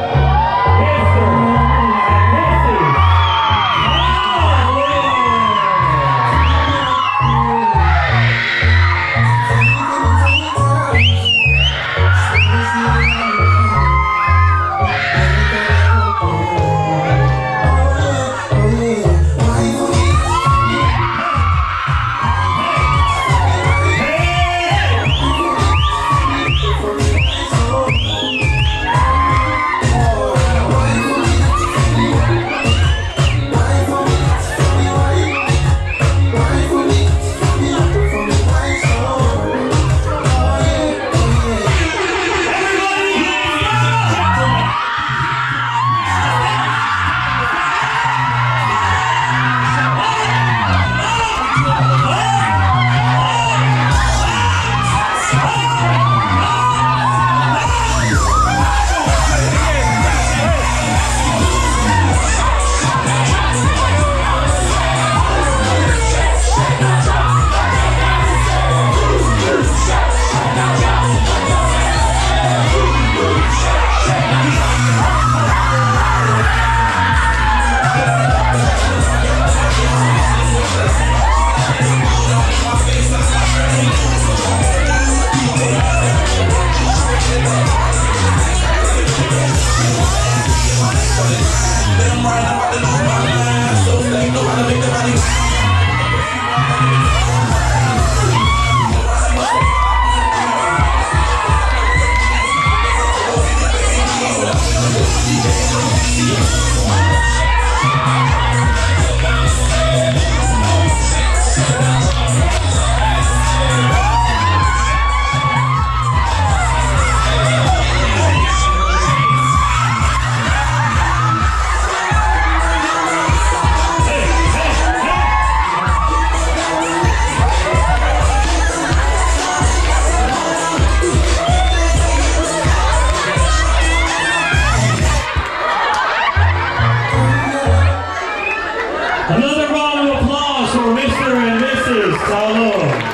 Another round of applause for Mr. and Mrs. Taulung.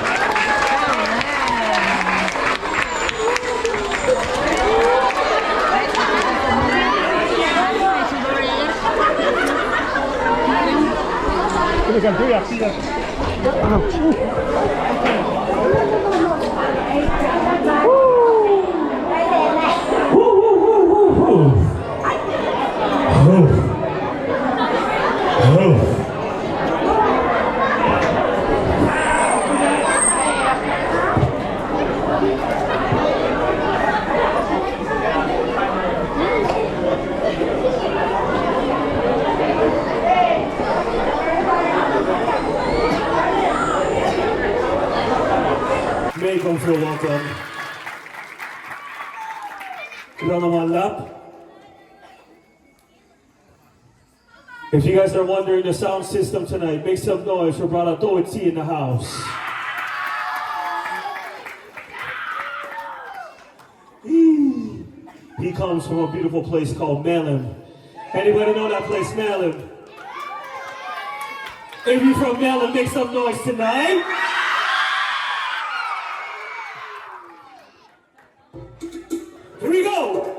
Make them feel welcome. Get on one lap. If you guys are wondering the sound system tonight, make some noise for Brother Toetsi in the house. He comes from a beautiful place called Melon. Anybody know that place, Melon? If you're from Melon, make some noise tonight. Here we go.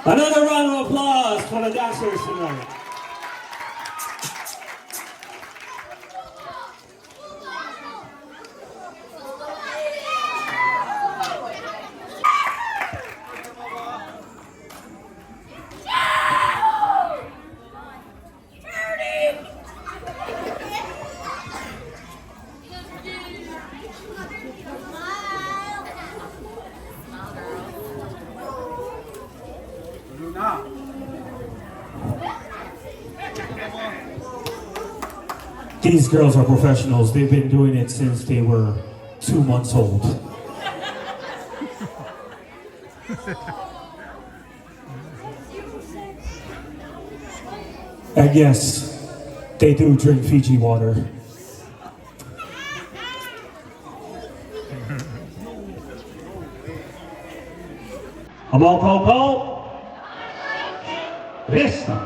Another round of applause for the dancers tonight. These girls are professionals. They've been doing it since they were 2 months old. And yes, they do drink Fiji water. Amo Popo, Vista.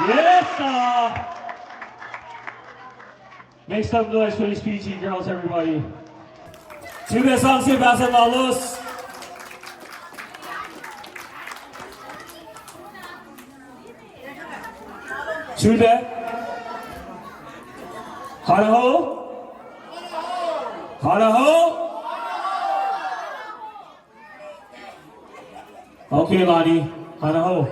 Yes, make some noise for these PG girls, everybody. Juga sanksi bahasa Laos. Sudah? Halo? Halo? Okay, Lani. Halo?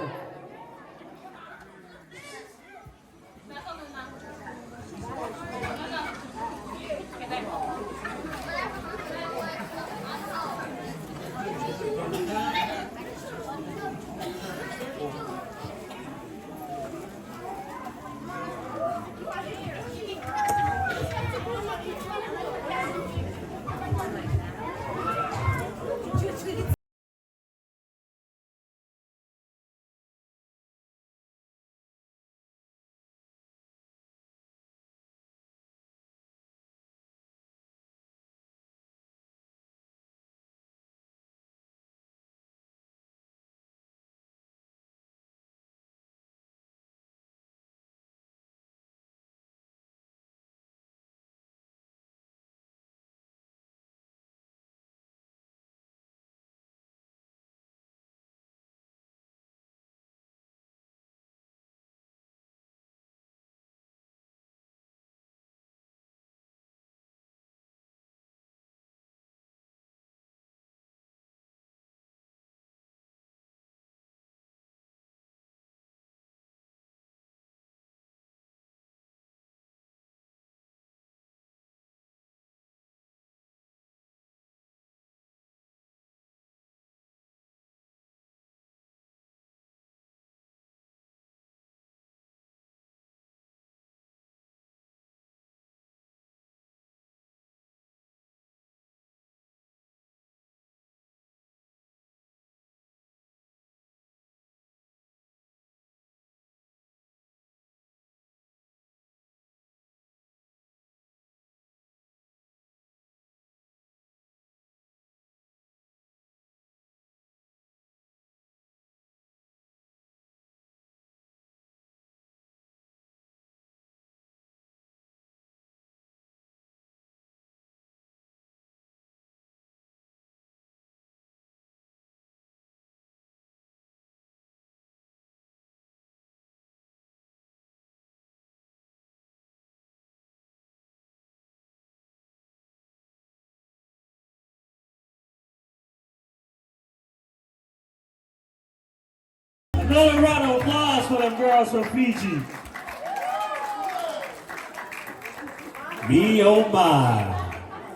Another round of applause for them girls from Fiji. Me oh my.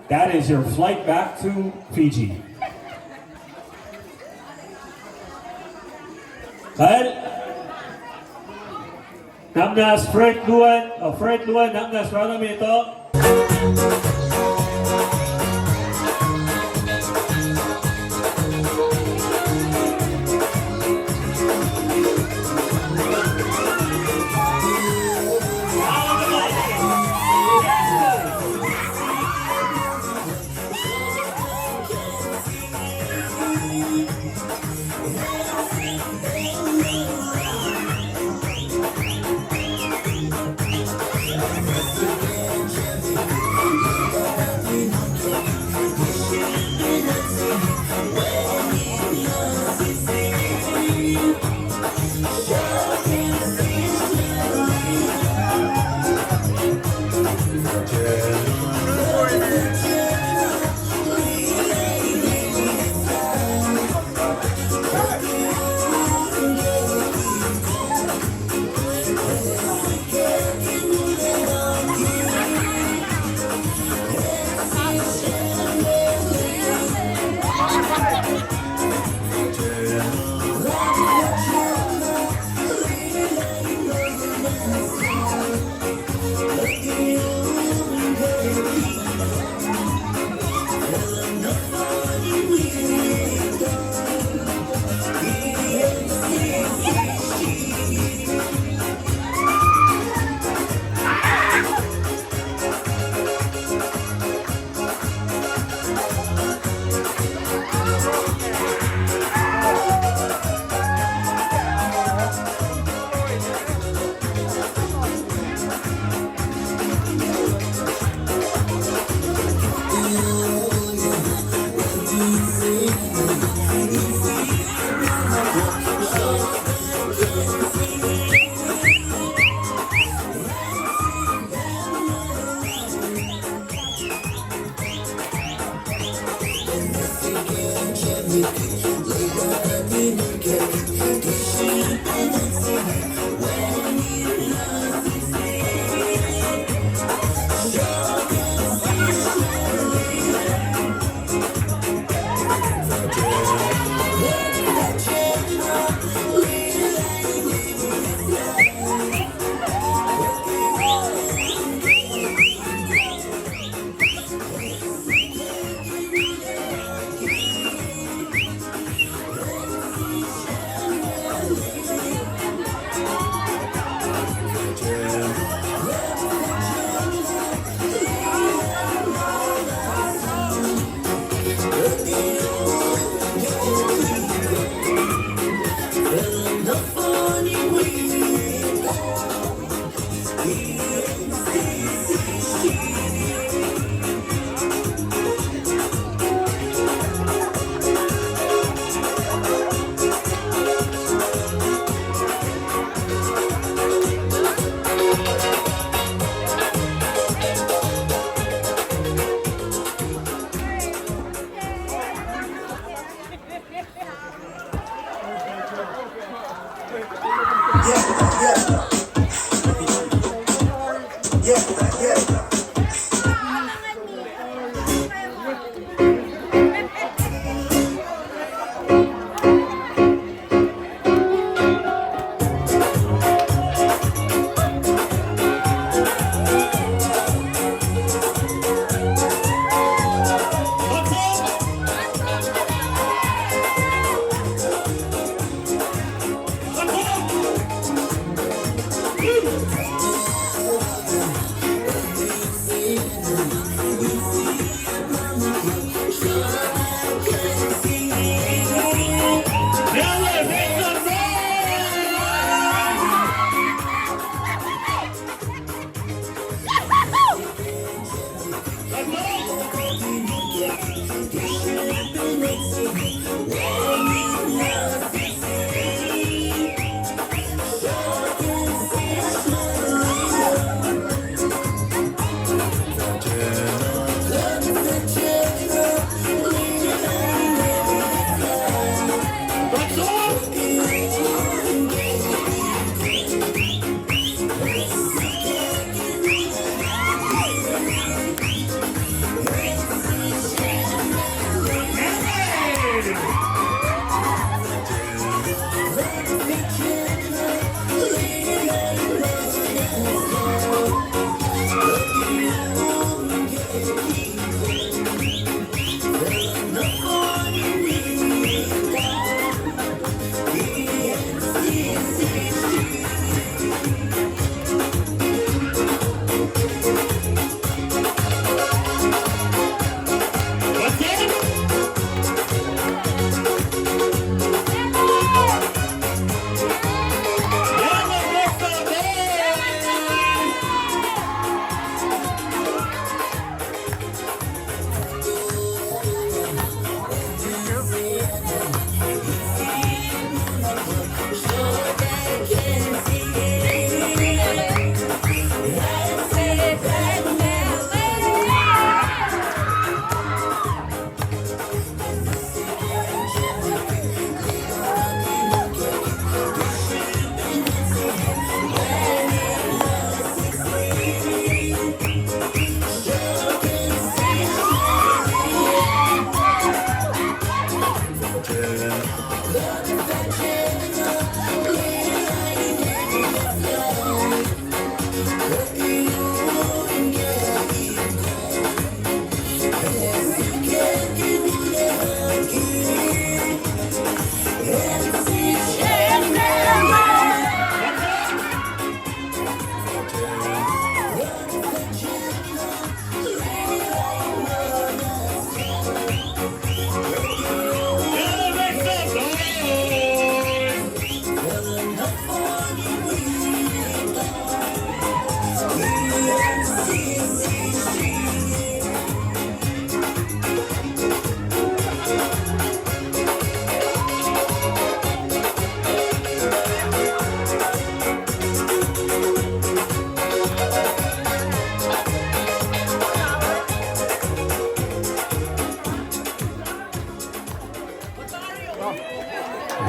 That is your flight back to Fiji. Kyle. Namnas Fred Luan, namnas Radami ito.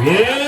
Yes,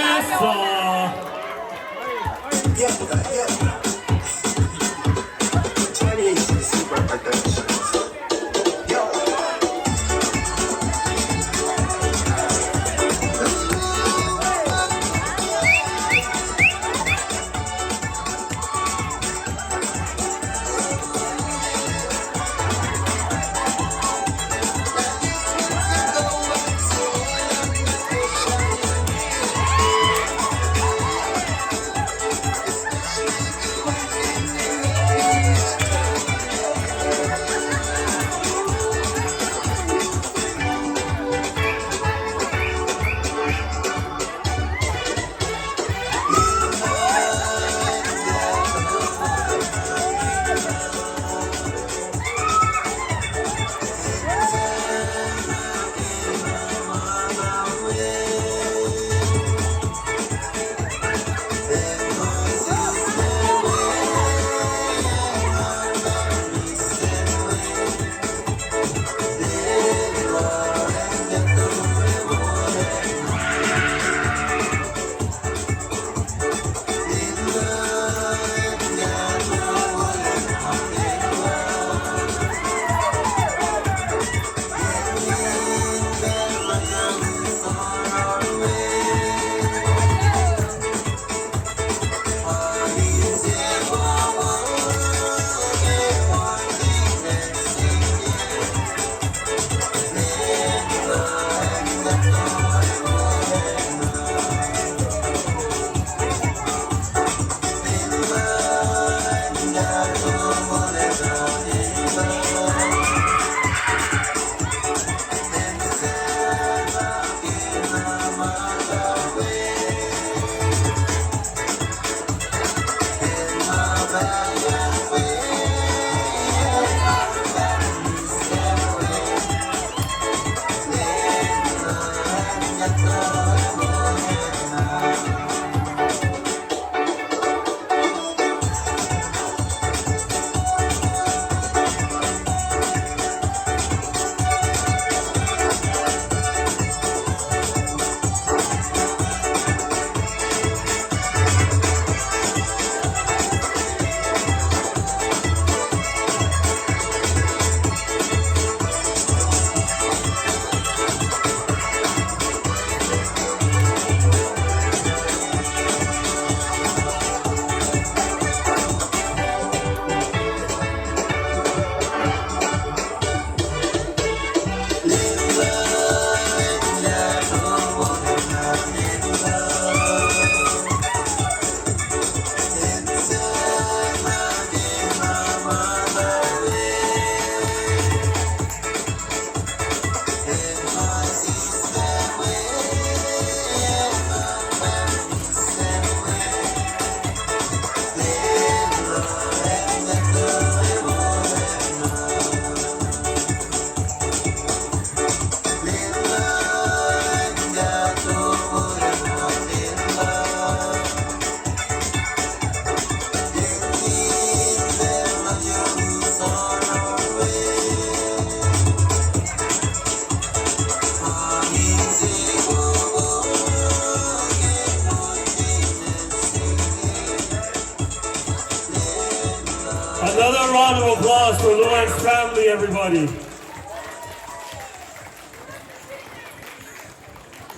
Another round of applause for Luan'S family, everybody.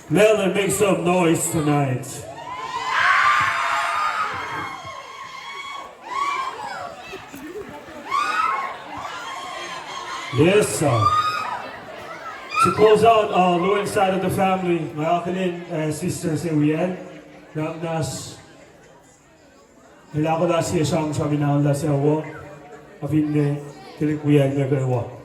Melon, make some noise tonight. Yes, sir. To close out Luan'S side of the family, my akin sister si Luan'S, nas nilako da siya siyang minahal da siya wo, afin ne tilik Luan'S na kayo.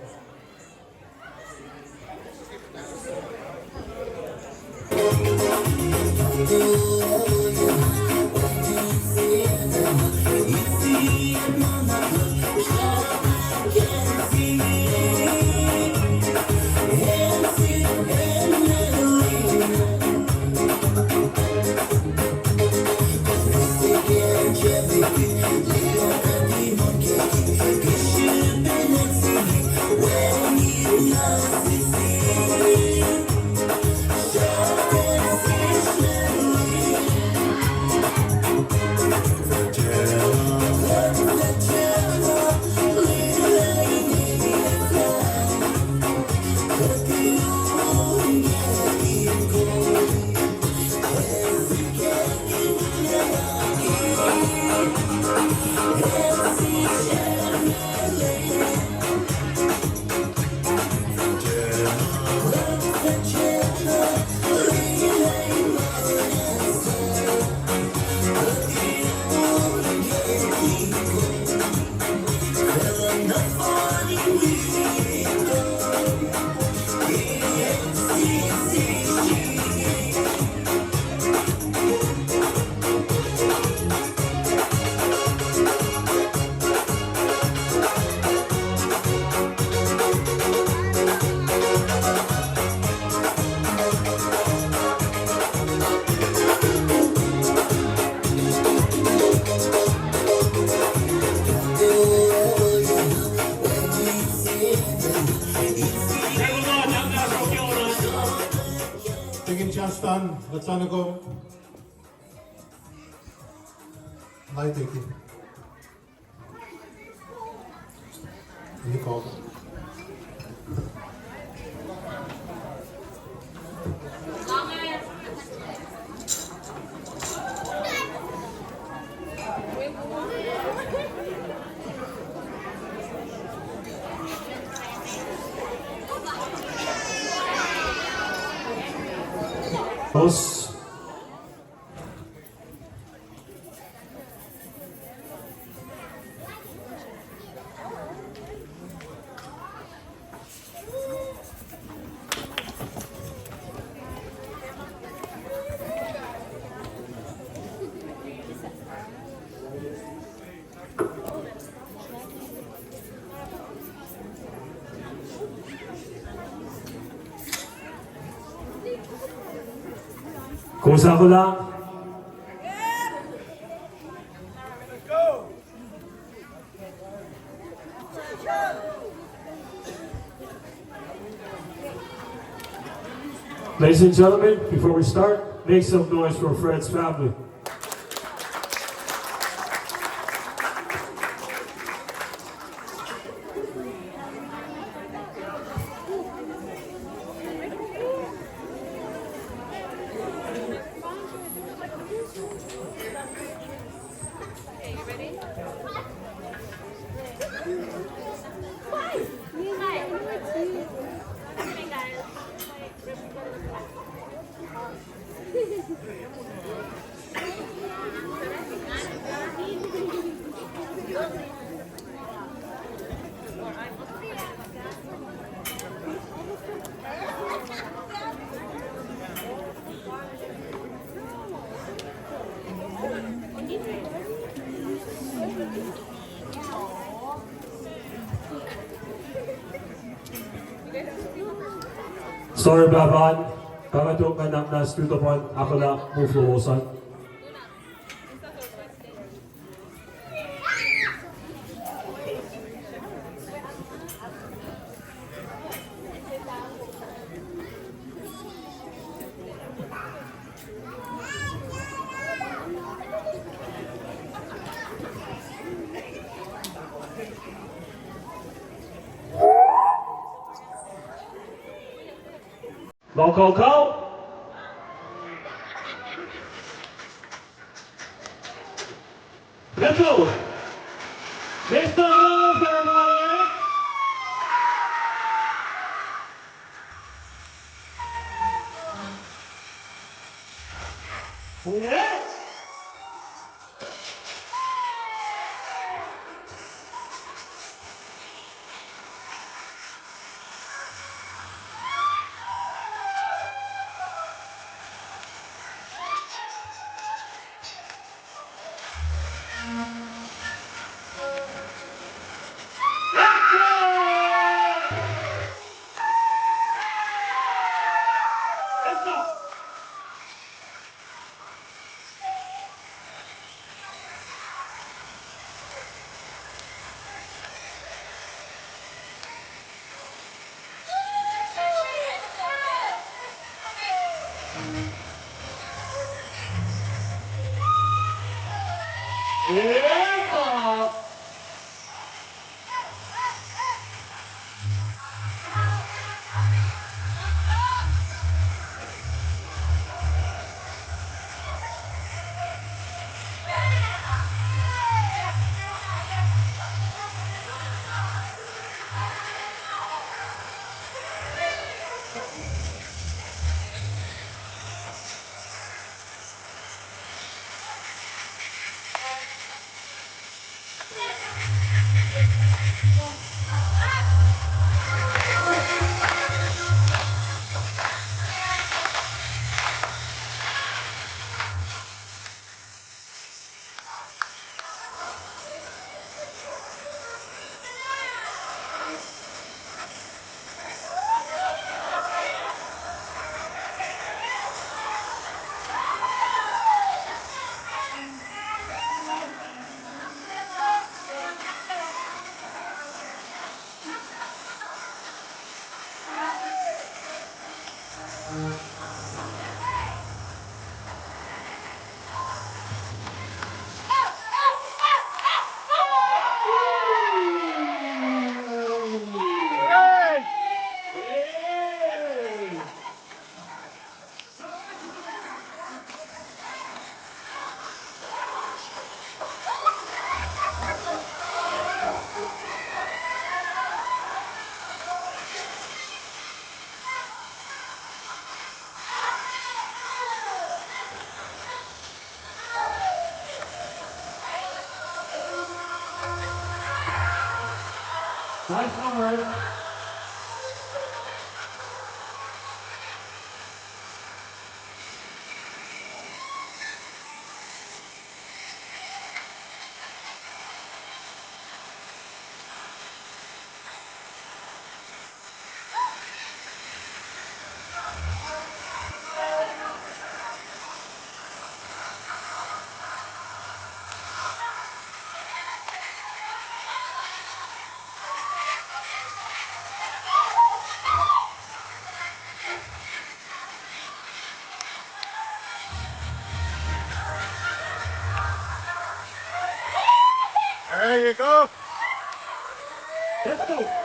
Justin, let's go. Light taking. Nicole. Close. Kusa ko lang. Ladies and gentlemen, before we start, make some noise for Fred's family. Sorry, Baban. Bakit yung kanak na studio point, ako lang mufluosan. Go. Let's go. Mr. Love, everybody. Yeah. Yeah. Nice number. There you go. Let's go.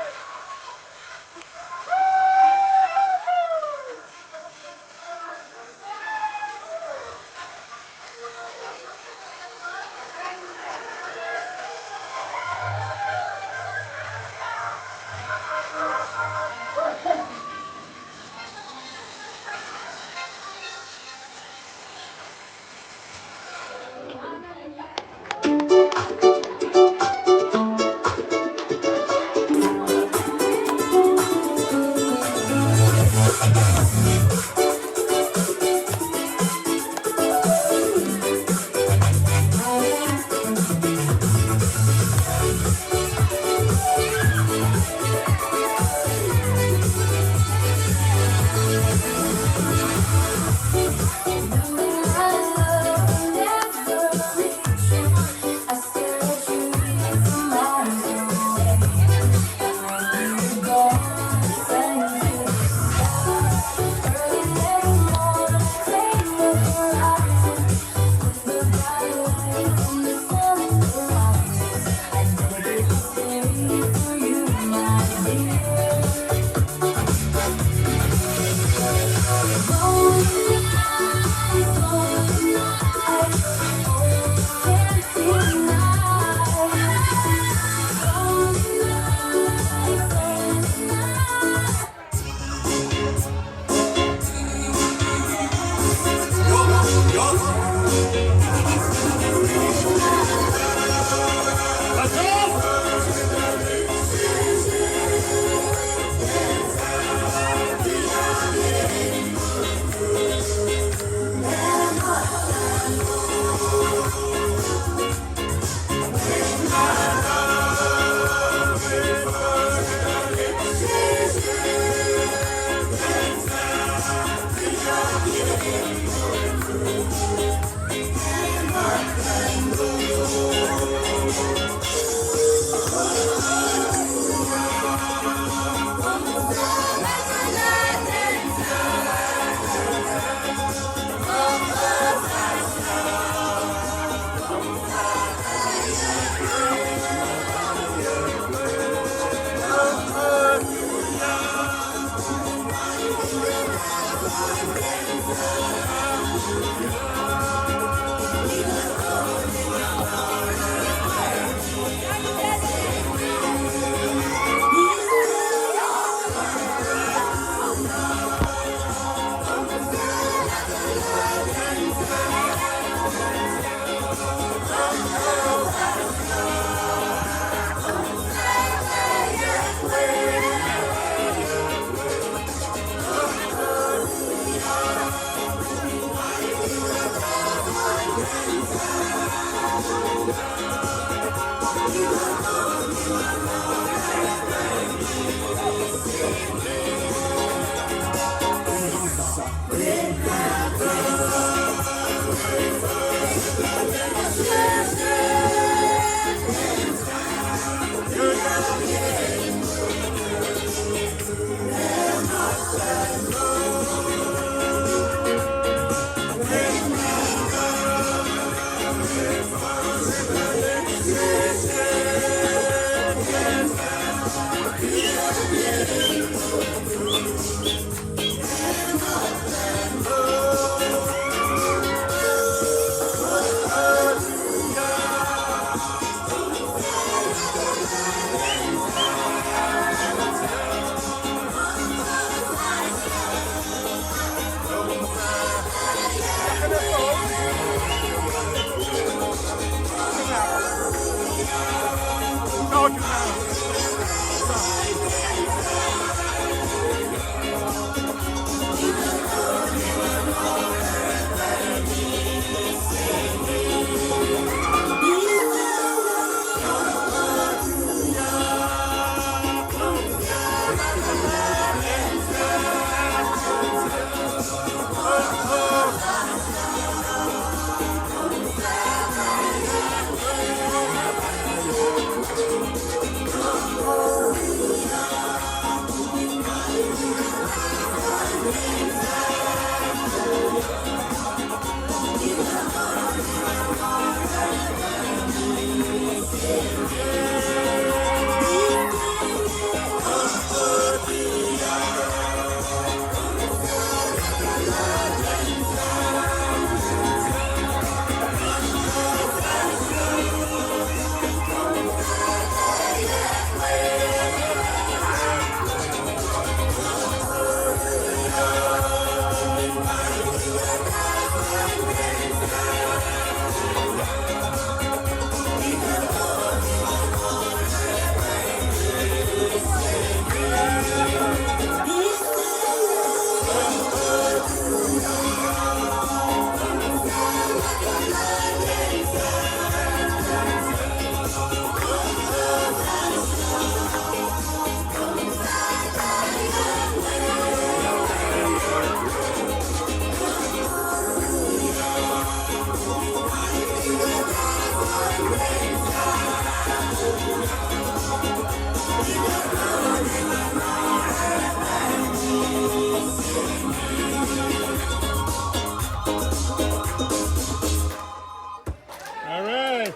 All right.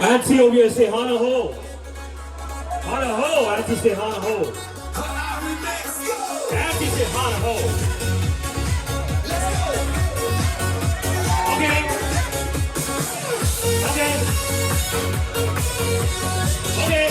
Auntie over here say Hana Ho. Hana Ho. Auntie say Hana Ho. Auntie say Hana Ho. Okay. Okay. Okay.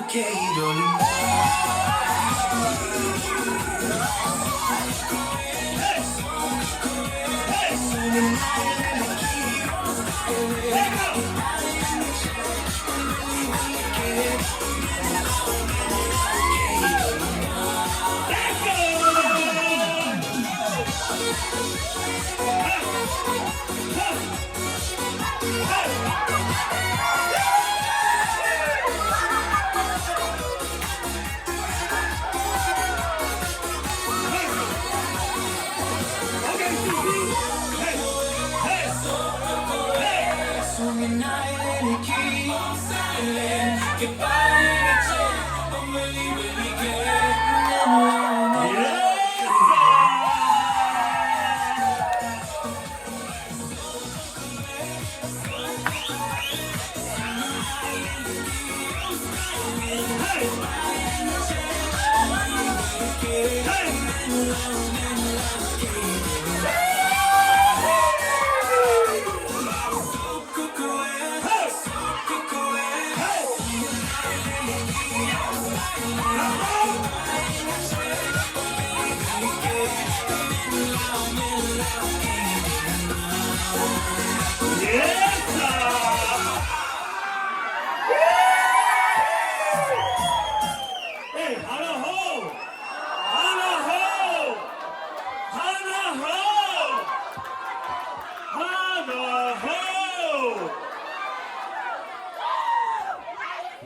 Okay.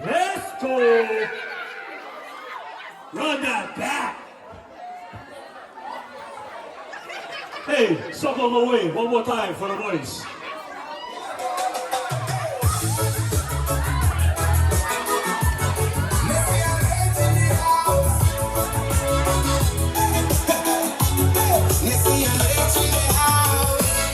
Let's go. Run that back. Hey, suck on the way. One more time for the boys. You see, I'm late in the house.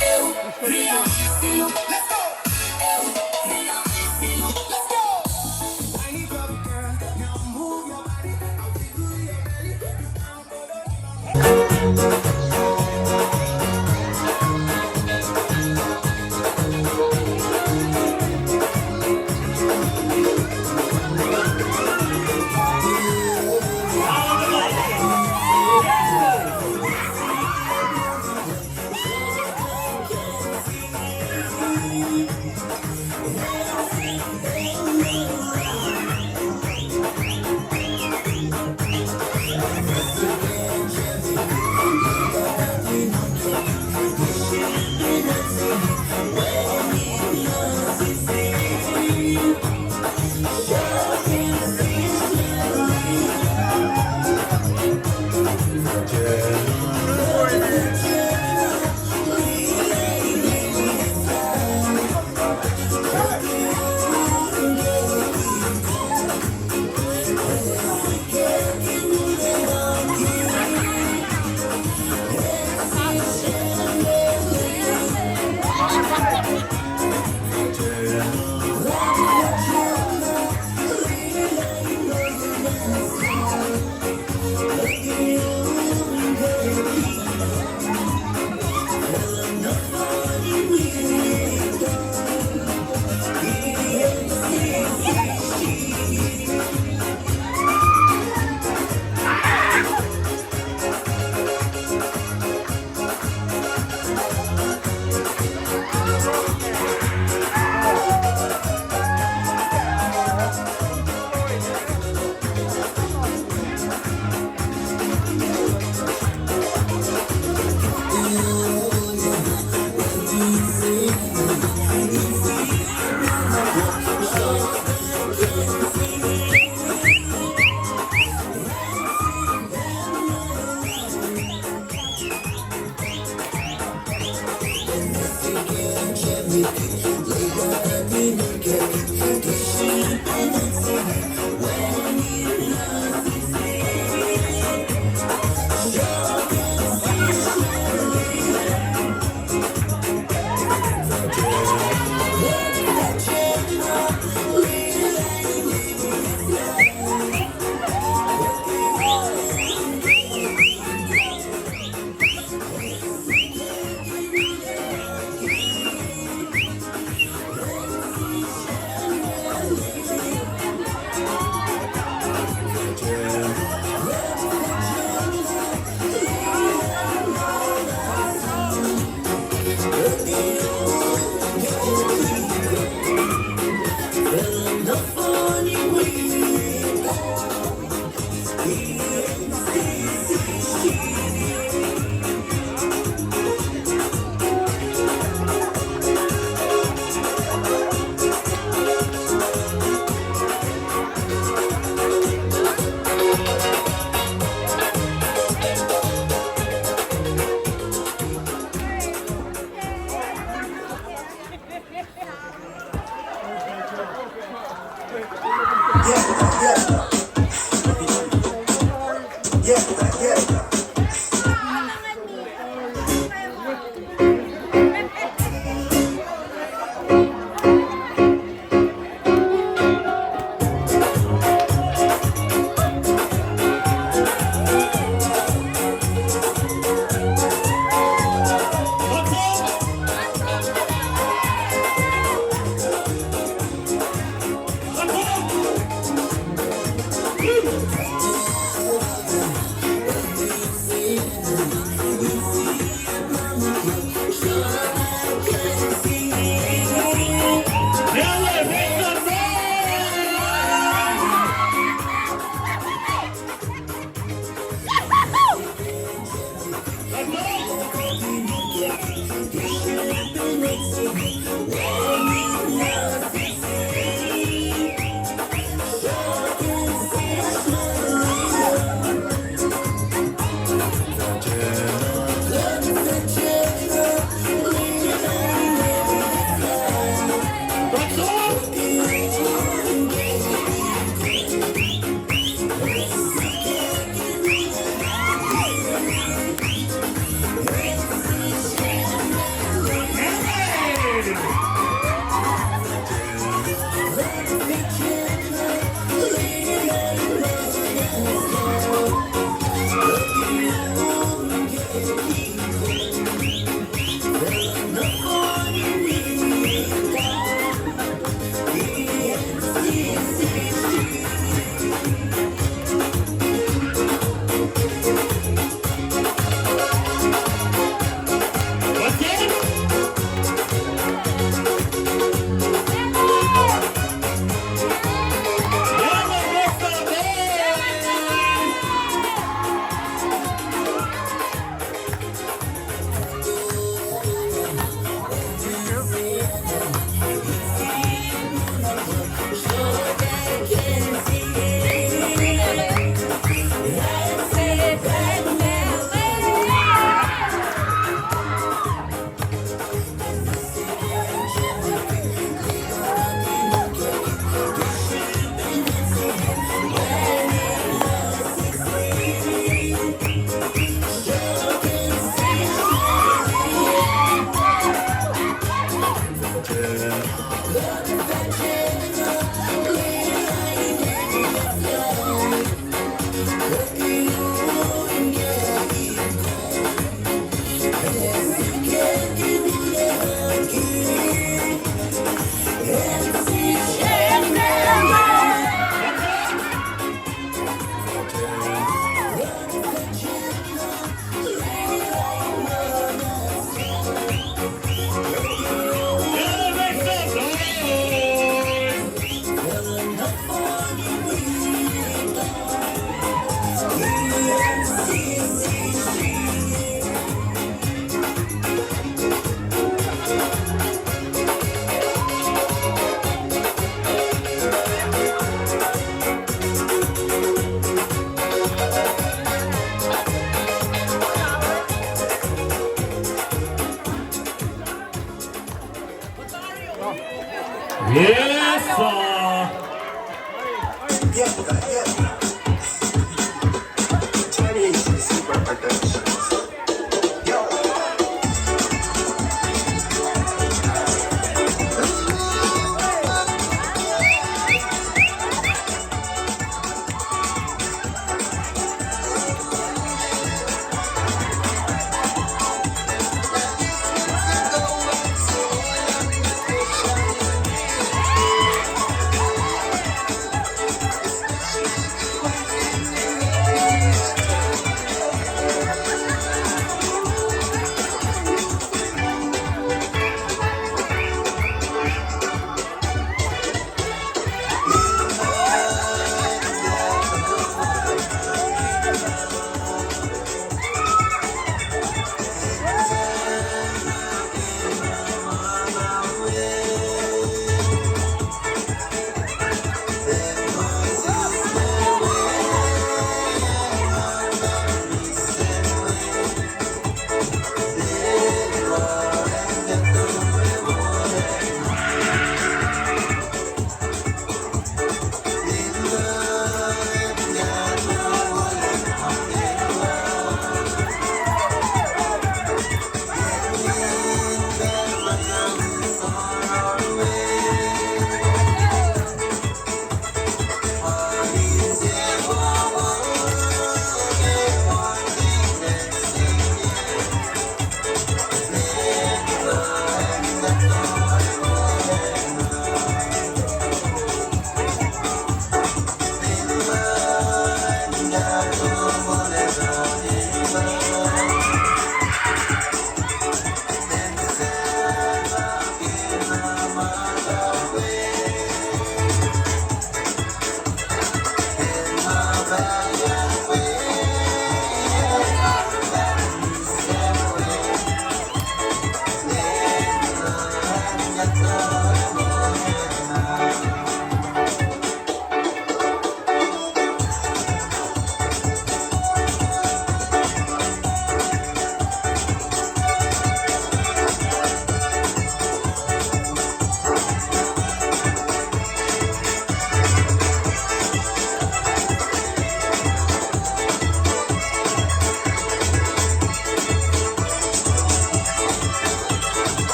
Yes, sir.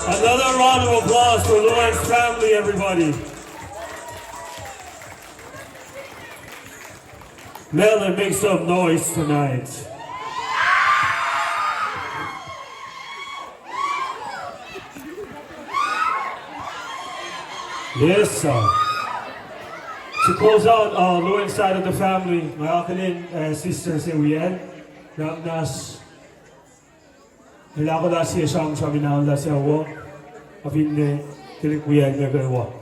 Another round of applause for Luan'S family, everybody. Melon, make some noise tonight. Yes, sir. To close out Luan'S side of the family, my Akalin sister Luan'S, Luan'S, Hilako da siya siyang sabi na siya wo, kapin ne, tilik Luan'S na kayo.